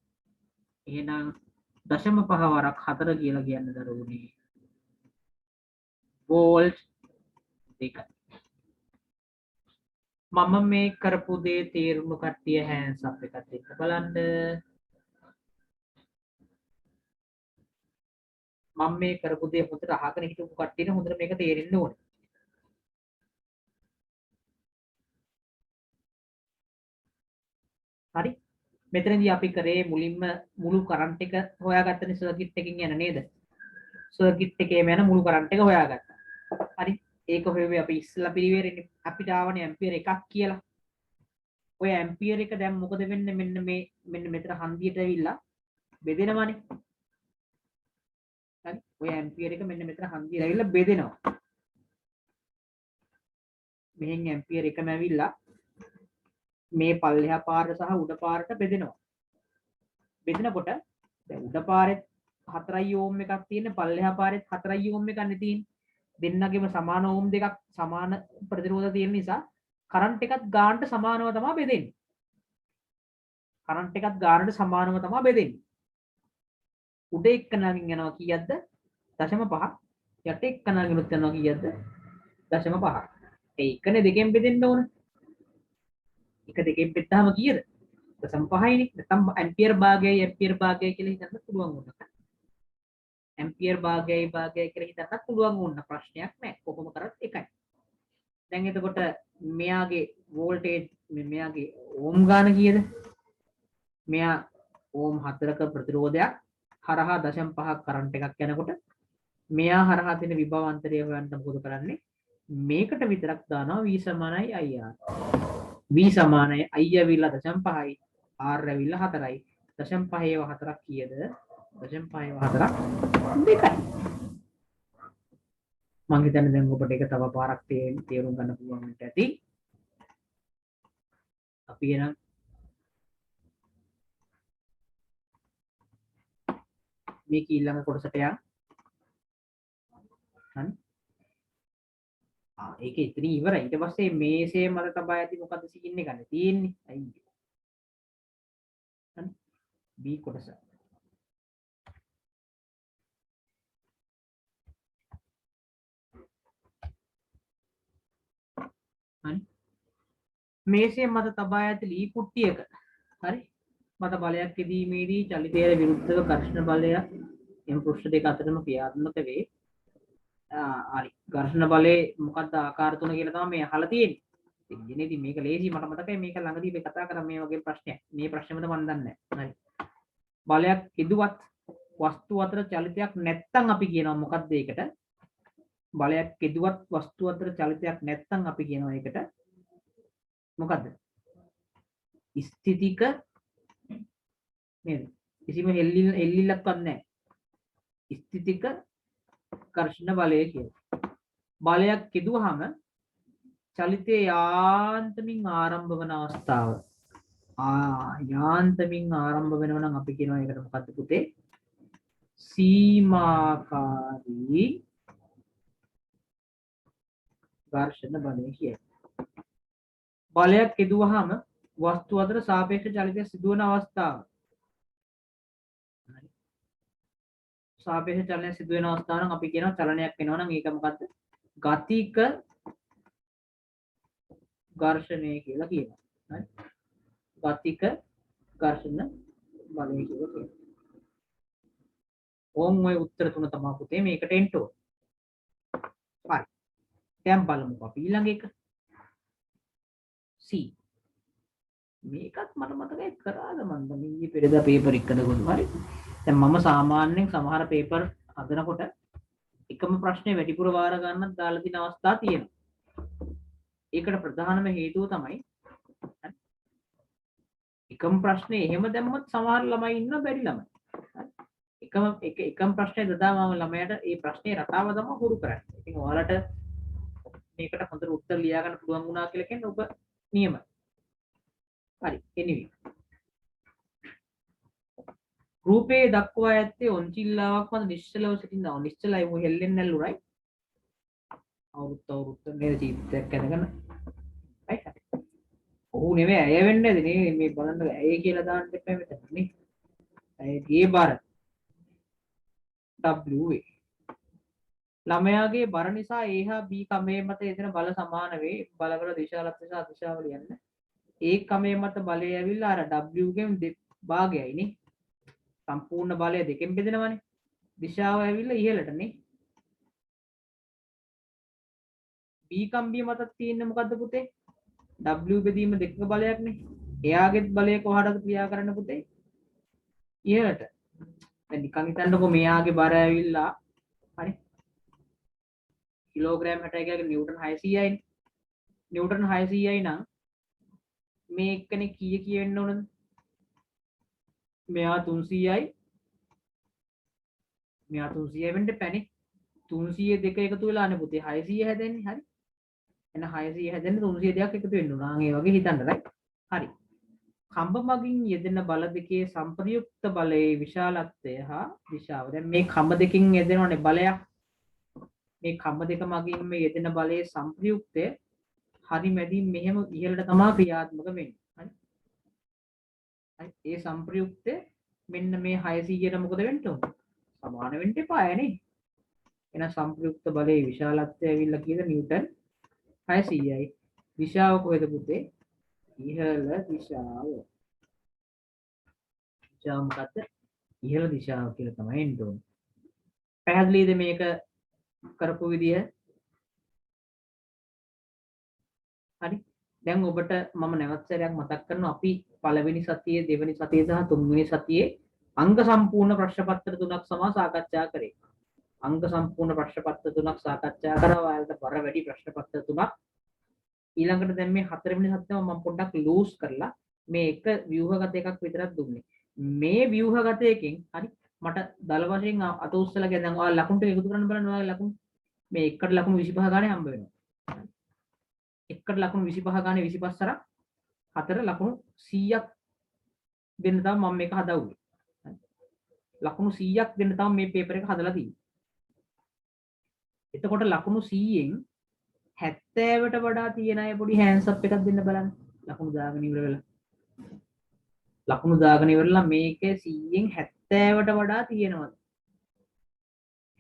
එහෙනම් 0.5 වරක් 4 කියලා කියන්න දරුවනේ වෝල්ට් 2යි. මම මේ කරපු දේ තේරුණු කට්ටිය hands up එකත් එක්ක බලන්න. මම මේ කරපු දේ හොඳට අහගෙන හිටපු කට්ටියට හොඳට මේක තේරෙන්න ඕනේ. හරි. මෙතනදී අපි කරේ මුලින්ම මුළු කරන්ට් එක හොයාගත්තනේ සර්කිට් එකකින් යන නේද? සර්කිට් එකේම යන මුළු කරන්ට් එක හොයාගත්තා. හරි. ඒක හොයුවේ අපි ඉස්සලා පිළිවෙරනේ අපිට ආවනේ ඇම්පියර් 1ක් කියලා. ඔය ඇම්පියර් එක දැන් මොකද වෙන්නේ? මෙන්න මෙතන හන්දියට ඇවිල්ලා බෙදෙනවනේ. හරි. ඔය ඇම්පියර් එක මෙන්න මෙතන හන්දියට ඇවිල්ලා බෙදෙනවා. මෙහෙන් ඇම්පියර් එකම ඇවිල්ලා මේ පල්ලෙහා පාරට සහ උඩ පාරට බෙදෙනවා. බෙදෙනකොට දැන් උඩ පාරෙත් 4යි ඕම් එකක් තියෙන පල්ලෙහා පාරෙත් 4යි ඕම් එකක් නේ තියෙන්නේ. දෙන්නගෙම සමාන ඕම් දෙකක් සමාන ප්‍රතිරෝධ තියෙන නිසා කරන්ට් එකත් ගානට සමානව තමයි බෙදෙන්නේ. කරන්ට් එකත් ගානට සමානව තමයි බෙදෙන්නේ. උඩ එක්කනකින් යනවා කීයක්ද? 0.5. යට එක්කනකිනුත් යනවා කීයක්ද? 0.5. ඒ එකනේ දෙකෙන් බෙදෙන්න ඕන. එක දෙකෙන් බෙද්දාම කීයද? දශම 5යිනේ. නැත්නම් ඇම්පියර් භාගයයි ඇම්පියර් භාගයයි කියලා හිතන්න පුළුවන් වුණා. ඇම්පියර් භාගයයි කියලා හිතන්නත් පුළුවන් වුණා. ප්‍රශ්නයක් නැහැ. කොහොම කරත් එකයි. දැන් එතකොට මෙයාගේ වෝල්ටේජ් මෙයාගේ ඕම් ගාන කීයද? මෙයා ඕම් 4ක ප්‍රතිරෝධයක් හරහා 0.5ක් කරන්ට් එකක් යනකොට මෙයා හරහා තියෙන විභව අන්තරය හොයන්න මොකද කරන්නේ? මේකට විතරක් දානවා V සමානයි IR. V සමානයි I ඇවිල්ලා 0.5යි R ඇවිල්ලා 4යි. 0.5 ඒවා 4ක් කීයද? 0.5 ඒවා 4ක් 2යි. මං හිතන්නේ දැන් ඔබට ඒක තව පාරක් තේරුම් ගන්න පුළුවන් වෙන්න ඇති. අපි එනම් මේක ඊළඟ කොටසට යන්න. හරි. ඒක ඉතින් ඉවරයි. ඊට පස්සේ මේසේ මත තබා ඇති මොකද්ද සීන් එක ගන්න තියෙන්නේ. අයියෝ. හරි. B කොටස. හරි. මේසේ මත තබා ඇති ලී කුට්ටියක. හරි. මත බලයක් යෙදීමේදී චලිතයට විරුද්ධව ඝර්ෂණ බලය එම් පෘෂ්ඨ දෙක අතරම ක්‍රියාත්මක වේ. හරි. ඝර්ෂණ බලයේ මොකක්ද ආකාර තුන කියලා තමයි මේ අහලා තියෙන්නේ. ඉතින් මේක ලේසි මට මතකයි මේක ළඟදී අපි කතා කරා මේ වගේ ප්‍රශ්නයක්. මේ ප්‍රශ්නෙමද මම දන්නේ නැහැ. හරි. බලයක් කිදුවත් වස්තු අතර චලිතයක් නැත්තම් අපි කියනවා මොකක්ද ඒකට? බලයක් කිදුවත් වස්තු අතර චලිතයක් නැත්තම් අපි කියනවා ඒකට මොකද්ද? ස්ථිතික නේද? කිසිම එල්ලිල්ලක්වත් නැහැ. ස්ථිතික ඝර්ෂණ බලය කියලා. බලයක් කිදුවහම චලිතයේ යාන්තමින් ආරම්භ වන අවස්ථාව. යාන්තමින් ආරම්භ වෙනවා නම් අපි කියනවා ඒකට මොකද්ද පුතේ? සීමාකාරී ඝර්ෂණ බලය කියයි. බලයක් කිදුවහම වස්තු අතර සාපේක්ෂ චලිතය සිදුවන අවස්ථාව. සාපේක්ෂ චලනය සිදුවෙන අවස්ථාව නම් අපි කියනවා චලනයක් වෙනවා නම් ඒක මොකද්ද? ගතික ඝර්ෂණය කියලා කියනවා. හරි. ගතික ඝර්ෂණ බලය කියලා කියනවා. ඕම් ඔය උත්තර තුන තමයි පුතේ මේකට එන්න ඕන. හරි. දැන් බලමු අපි ඊළඟ එක. C. මේකත් මට මතකයි කරාද මන්ද මේ පෙරදා පේපර් එකද ගොනු. හරි. දැන් මම සාමාන්‍යයෙන් සමහර පේපර් හදනකොට එකම ප්‍රශ්නේ වැඩිපුර වාර ගන්නත් දාලා තියෙන අවස්ථා තියෙනවා. ඒකට ප්‍රධානම හේතුව තමයි එකම ප්‍රශ්නේ එහෙම දැම්මොත් සමහර ළමයි ඉන්න බැරි ළමයි. එකම ප්‍රශ්නේ දදාම ළමයාට ඒ ප්‍රශ්නේ රටාව තමයි හුරු කරන්නේ. ඉතින් ඔයාලට මේකට හොඳට උත්තර ලියා ගන්න පුළුවන් වුණා කියලා කියන්නේ ඔබ නියමයි. හරි. anyway. රූපේ දක්වා ඇත්තේ ඔන්චිල්ලාවක් මත නිශ්චලව සිටිනවා. නිශ්චලයි මො හෙල්ලෙන්නේ නැල්ලු right? අවුරුද්ද නේද ජීවිතයක් ඇඳගෙන. right? ඔහු නෙමෙයි ඇය වෙන්නේ නැද නේ මේ බලන්න ඇය කියලා දාන්න එපා මෙතන නේ. ඇයගේ බර W ළමයාගේ බර නිසා A හා B කමයේ මත එතන බල සමාන වේ. බලවල දිශාලත් නිසා දිශාවල යන්න. ඒ කමයේ මත බලය ඇවිල්ලා අර W ගෙන් භාගයයි නේ. සම්පූර්ණ බලය දෙකෙන් බෙදෙනවනේ. දිශාව ඇවිල්ලා ඉහළට නේ. B කම්බිය මත තියෙන්නේ මොකද්ද පුතේ? W බෙදීම දෙකක බලයක් නේ. එයාගේ බලය කොහටද ක්‍රියා කරන්න පුතේ? ඉහළට. දැන් නිකන් හිතන්නකෝ මෙයාගේ බර ඇවිල්ලා හරි කිලෝග්‍රෑම් 61ක නිව්ටන් 600යි. නිව්ටන් 600යි නම් මේ එක්කනේ කීය වෙන්න ඕනද? මෙයා 300යි. මෙයා 300 වෙන්න පැනේ. 300 දෙක එකතු වෙලානේ පුතේ 600 හැදෙන්නේ. හරි. එන 600 හැදෙන්න 300 දෙකක් එකතු වෙන්න ඕන. ඒ වගේ හිතන්න right. හරි. කම්බ මගින් යෙදෙන බල දෙකේ සංප්‍රයුක්ත බලයේ විශාලත්වය හා දිශාව. දැන් මේ කම්බ දෙකකින් යෙදෙනවනේ බලයක්. මේ කම්බ දෙක මගින් මේ යෙදෙන බලයේ සංප්‍රයුක්තය හරි මැදින් මෙහෙම ඉහළට තමයි ක්‍රියාත්මක වෙන්නේ. හරි. ඒ සංප්‍රයුක්තය මෙන්න මේ 600ට මොකද වෙන්න ඕන? සමාන වෙන්න එපා නේ. එන සංප්‍රයුක්ත බලයේ විශාලත්වය ඇවිල්ලා කීයද නිව්ටන් 600යි. දිශාව කොහෙද පුතේ? ඉහළ දිශාව. දිශාව මොකද්ද? ඉහළ දිශාව කියලා තමයි එන්න ඕනේ. පැහැදිලිද මේක කරපු විදිය? හරි. දැන් ඔබට මම නැවත සැරයක් මතක් කරනවා අපි පළවෙනි සතියේ දෙවෙනි සතියේ සහ තුන්වෙනි සතියේ අංග සම්පූර්ණ ප්‍රශ්න පත්‍ර තුනක් සමා සාකච්ඡා කරේ. අංග සම්පූර්ණ ප්‍රශ්න පත්‍ර තුනක් සාකච්ඡා කරා. ඔයාලට බර වැඩි ප්‍රශ්න පත්‍ර තුනක්. ඊළඟට දැන් මේ හතරවෙනි සතියම මම පොඩ්ඩක් ලූස් කරලා මේ එක ව්‍යුහගත එකක් විතරක් දුන්නේ. මේ ව්‍යුහගත එකෙන් හරි මට දල වශයෙන් අත උස්සලා කියන දැන් ඔයාලා ලකුණු ටික එකතු කරන්න බලන්න ඔයාලා ලකුණු මේ එකට ලකුණු 25 ගානේ හම්බ වෙනවා. එකට ලකුණු 25 ගානේ 25 සරක් හතර ලකුණු 100ක් දෙන්න තමයි මම මේක හදවුවේ. ලකුණු 100ක් දෙන්න තමයි මේ පේපර් එක හදලා තියෙන්නේ. එතකොට ලකුණු 100න් 70ට වඩා තියෙන අය පොඩි හෑන්ඩ්ස් අප් එකක් දෙන්න බලන්න. ලකුණු දාගෙන ඉවර වෙලා. ලකුණු දාගෙන ඉවරලා මේකේ 100න් 70ට වඩා තියෙනවද?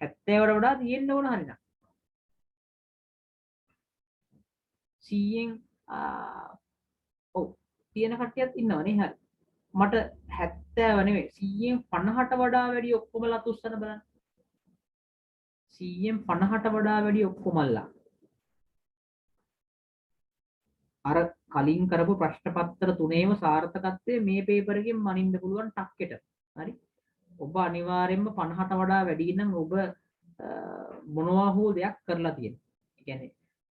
70ට වඩා තියෙන්න ඕන හරිනම්. 100න් ඔව් තියෙන කට්ටියත් ඉන්නවනේ හරි. මට 70 නෙවෙයි 100න් 50ට වඩා වැඩි ඔක්කොම ලතුස්සන බලන්න. 100න් 50ට වඩා වැඩි ඔක්කොමල්ලා. අර කලින් කරපු ප්‍රශ්න පත්‍ර තුනේම සාර්ථකත්වය මේ පේපර් එකෙන් මනින්න පුළුවන් ටක්කෙට. හරි. ඔබ අනිවාර්යයෙන්ම 50ට වඩා වැඩි නම් ඔබ මොනවා හෝ දෙයක් කරලා තියෙනවා. ඒ කියන්නේ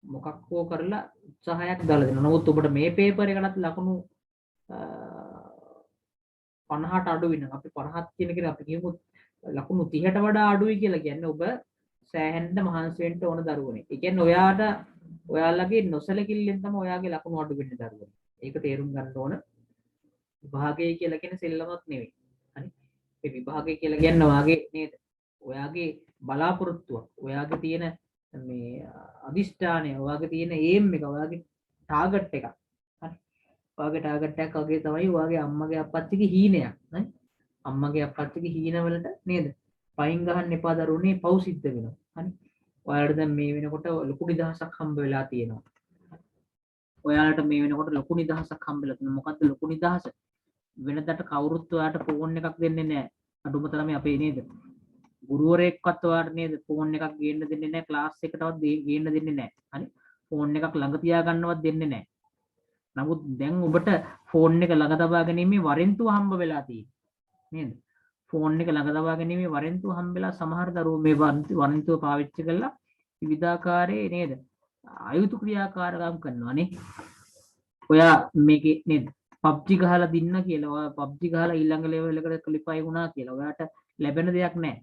මොකක් හෝ කරලා උත්සාහයක් දාලා දෙනවා. නමුත් ඔබට මේ පේපර් එකකට ලකුණු 50ට අඩුයි නම් අපි 50ක් කියන එක අපි කියමු ලකුණු 30ට වඩා අඩුයි කියලා කියන්නේ ඔබ සෑහෙන්න මහන්සි වෙන්න ඕන දරුවනේ. ඒ කියන්නේ ඔයාලගේ නොසලකිල්ලෙන් තමයි ඔයාගේ ලකුණු අඩු වෙන්නේ දරුවනේ. ඒක තේරුම් ගන්න ඕන. විභාගය කියලා කියන්නේ සෙල්ලමක් නෙවෙයි. හරි. මේ විභාගය කියලා කියන්නේ ඔයාගේ නේද? ඔයාගේ බලාපොරොත්තුවක්. ඔයාගේ තියෙන මේ අදිෂ්ඨානය, ඔයාගේ තියෙන ඒම් එක, ඔයාගේ ටාගට් එක. හරි. ඔයාගේ ටාගට් එකක් වගේ තමයි ඔයාගේ අම්මගේ අප්පච්චිගේ හීනයක්. හරි. අම්මගේ අප්පච්චිගේ හීනවලට නේද? පයින් ගහන්න එපා දරුවනේ පව් සිද්ධ වෙනවා. හරි. ඔයාලට දැන් මේ වෙනකොට ලොකු නිදහසක් හම්බ වෙලා තියෙනවා. ඔයාලට මේ වෙනකොට ලොකු නිදහසක් හම්බෙලා තියෙනවා. මොකද්ද ලොකු නිදහස? වෙනදට කවුරුත් ඔයාලට ෆෝන් එකක් දෙන්නේ නැහැ. අඩුම තරමේ අපේ නේද? ගුරුවරයෙක්වත් ඔයාලට නේද ෆෝන් එකක් ගේන්න දෙන්නේ නැහැ. ක්ලාස් එකටවත් ගේන්න දෙන්නේ නැහැ. හරි. ෆෝන් එකක් ළඟ තියාගන්නවත් දෙන්නේ නැහැ. නමුත් දැන් ඔබට ෆෝන් එක ළඟ තබා ගැනීමේ වරෙන්තුව හම්බ වෙලා තියෙනවා. නේද? ෆෝන් එක ළඟ තබා ගැනීමේ වරෙන්තුව හම්බෙලා සමහර දරුවෝ මේ වරෙන්තුව පාවිච්චි කරලා විවිධාකාරයේ නේද අයුතු ක්‍රියාකාරකම් කරනවානේ. ඔයා මේකේ නේද PUBG ගහලා දින්න කියලා ඔයා PUBG ගහලා ඊළඟ ලෙවල් එකට ක්ලිපයි වුණා කියලා ඔයාට ලැබෙන දෙයක් නැහැ.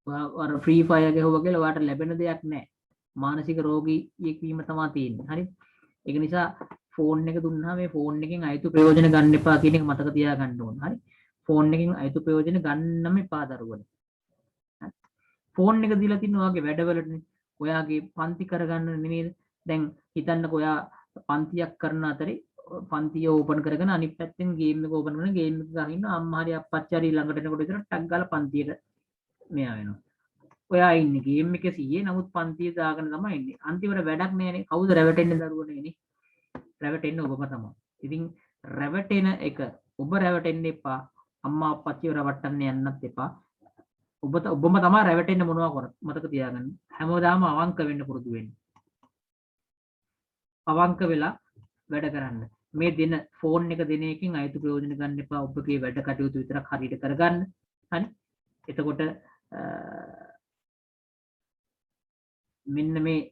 ඔයා අර ෆ්‍රී ෆයර් ගහුවා කියලා ඔයාට ලැබෙන දෙයක් නැහැ. මානසික රෝගීයෙක් වීම තමයි තියෙන්නේ. හරි. ඒක නිසා ෆෝන් එක දුන්නා මේ ෆෝන් එකෙන් අයුතු ප්‍රයෝජන ගන්න එපා කියන එක මතක තියාගන්න ඕන. හරි. ෆෝන් එකෙන් අයුතු ප්‍රයෝජන ගන්නම එපා දරුවනේ. ෆෝන් එක දීලා තින්න ඔයාගේ වැඩවලටනේ. ඔයාගේ පන්ති කරගන්න නෙමෙයි. දැන් හිතන්නකෝ ඔයා පන්තියක් කරන අතරේ පන්තිය ඕපන් කරගෙන අනිත් පැත්තෙන් ගේම් එක ඕපන් කරගෙන ගේම් එක ගහින්න අම්මා හරි අප්පච්චි හරි ළඟට එනකොට විතර ටක් ගාලා පන්තියට මෙයා වෙනවා. ඔයා ඉන්නේ ගේම් එකේ 100 නමුත් පන්තිය දාගෙන තමයි ඉන්නේ. අන්තිමට වැඩක් නැහැනේ. කවුද රැවටෙන්නේ දරුවනේනේ? රැවටෙන්නේ ඔබම තමයි. ඉතින් රැවටෙන එක ඔබ රැවටෙන්න එපා. අම්මා අප්පච්චිව රවට්ටන්න යන්නත් එපා. ඔබම තමයි රැවටෙන්න මොනවා කරත් මතක තියාගන්න. හැමදාම අවංක වෙන්න පුරුදු වෙන්න. අවංක වෙලා වැඩ කරන්න. මේ දෙන ෆෝන් එක දෙන එකකින් අයුතු ප්‍රයෝජන ගන්න එපා. ඔබගේ වැඩ කටයුතු විතරක් හරියට කරගන්න. හරි? එතකොට මෙන්න මේ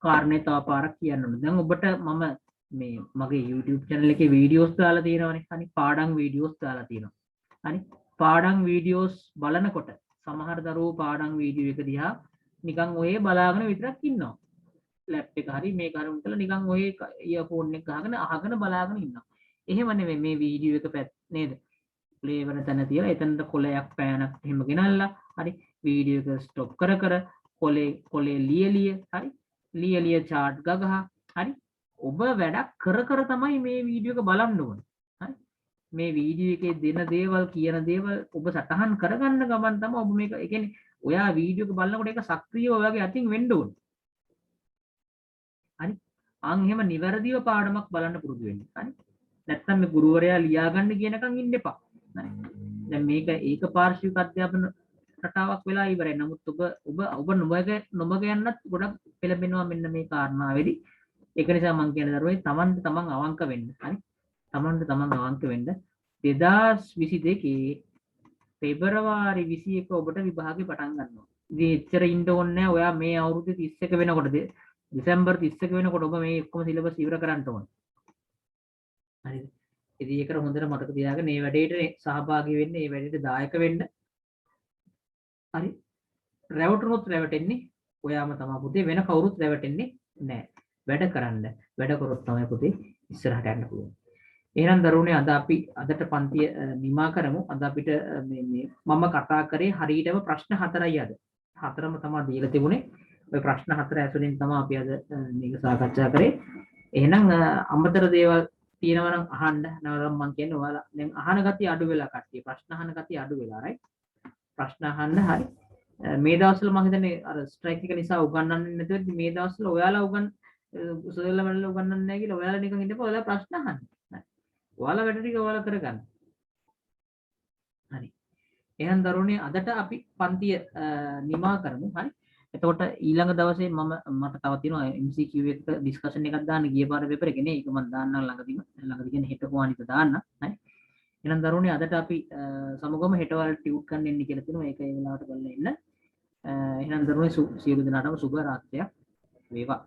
කාරණේ තව පාරක් කියන්න ඕනේ. දැන් ඔබට මම මේ මගේ YouTube channel එකේ වීඩියෝස් දාලා තියෙනවානේ. හරි? පාඩම් වීඩියෝස් දාලා තියෙනවා. හරි? පාඩම් වීඩියෝස් බලනකොට සමහර දරුවෝ පාඩම් වීඩියෝ එක දිහා නිකන් ඔය බලාගෙන විතරක් ඉන්නවා. ලැප් එක හරි මේක හරි උන්ටලා නිකන් ඔය ඉයර්ෆෝන් එක ගහගෙන අහගෙන බලාගෙන ඉන්නවා. එහෙම නෙමෙයි මේ වීඩියෝ එක පැත් නේද? ප්ලේ වෙන තැන තියලා එතනට කොලයක් පෑනක් එහෙම ගෙනල්ලා හරි වීඩියෝ එක ස්ටොප් කර කොලේ ලියලිය හරි ලියලිය chart ගගහ හරි ඔබ වැඩක් කර තමයි මේ වීඩියෝ එක බලන්න ඕනේ. හරි මේ වීඩියෝ එකේ දෙන දේවල් කියන දේවල් ඔබ සටහන් කරගන්න ගමන් තමයි ඔබ මේක ඒ කියන්නේ ඔයා වීඩියෝ එක බලනකොට ඒක සක්‍රියව ඔයාගේ අතින් වෙන්න ඕනේ. හරි අන් එහෙම නිවැරදිව පාඩමක් බලන්න පුරුදු වෙන්න. හරි නැත්නම් මේ ගුරුවරයා ලියා ගන්න කියනකම් ඉන්න එපා. හරි. දැන් මේක ඒක පාර්ශ්වික අධ්‍යාපන රටාවක් වෙලා ඉවරයි. නමුත් ඔබ නොබග යන්නත් ගොඩක් පෙළඹෙනවා මෙන්න මේ කාරණාවෙදි. ඒක නිසා මම කියන දරුවෝ තමන්ට තමන් අවංක වෙන්න. හරි. තමන්ට තමන් අවංක වෙන්න 2022 පෙබරවාරි 21 ඔබට විභාගේ පටන් ගන්නවා. ඉතින් එච්චර ඉන්න ඕනේ නැහැ. ඔයා මේ අවුරුදු 31 වෙනකොට දෙසැම්බර් 31 වෙනකොට ඔබ මේ ඔක්කොම සිලබස් ඉවර කරන්න ඕනේ. හරිද? ඉතින් ඒකට හොඳට මතක තියාගන්න මේ වැඩේට සහභාගී වෙන්න, මේ වැඩේට දායක වෙන්න. හරි. රැවටුනොත් රැවටෙන්නේ ඔයාම තමයි පුතේ, වෙන කවුරුත් රැවටෙන්නේ නැහැ. වැඩ කරන්න. වැඩ කරොත් තමයි පුතේ ඉස්සරහට යන්න පුළුවන්. එහෙනම් දරුවනේ අද අපි අදට පන්තිය නිමා කරමු. අද අපිට මම කතා කරේ හරියටම ප්‍රශ්න 4යි අද. 4ම තමයි දීලා තිබුණේ. ඔය ප්‍රශ්න 4 ඇසුරින් තමයි අපි අද මේක සාකච්ඡා කරේ. එහෙනම් අමතර දේවල් තියෙනවා නම් අහන්න. නැවතත් මම කියන්නේ ඔයාලා දැන් අහන ගතිය අඩු වෙලා කට්ටිය. ප්‍රශ්න අහන ගතිය අඩු වෙලා right? ප්‍රශ්න අහන්න හරි. මේ දවස්වල මම හිතන්නේ අර ස්ට්‍රයික් එක නිසා උගන්වන්නේ නැතුව මේ දවස්වල ඔයාලා උසදෙල්ල මල්ල උගන්වන්නේ නැහැ කියලා ඔයාලා නිකන් ඉන්නපො ඔයාලා ප්‍රශ්න අහන්න. ඔයාලා වැඩ ටික ඔයාලා කරගන්න. හරි. එහෙනම් දරුවනේ අදට අපි පන්තිය නිමා කරමු. හරි. එතකොට ඊළඟ දවසේ මට තව තියෙනවා MCQ එක ඩිස්කෂන් එකක් දාන්න ගිය පාර පේපර් එකේ නේ. ඒක මම දාන්නම් ළඟදී කියන්නේ හෙට කොහොනිට දාන්න. හරි. එහෙනම් දරුවනේ අදට අපි සමුගම හෙට වලට ටියුට් කරන්න එන්න කියලා තියෙනවා. ඒක ඒ වෙලාවට බලලා ඉන්න. එහෙනම් දරුවනේ සියලු දෙනාටම සුබ රාත්‍රියක් වේවා.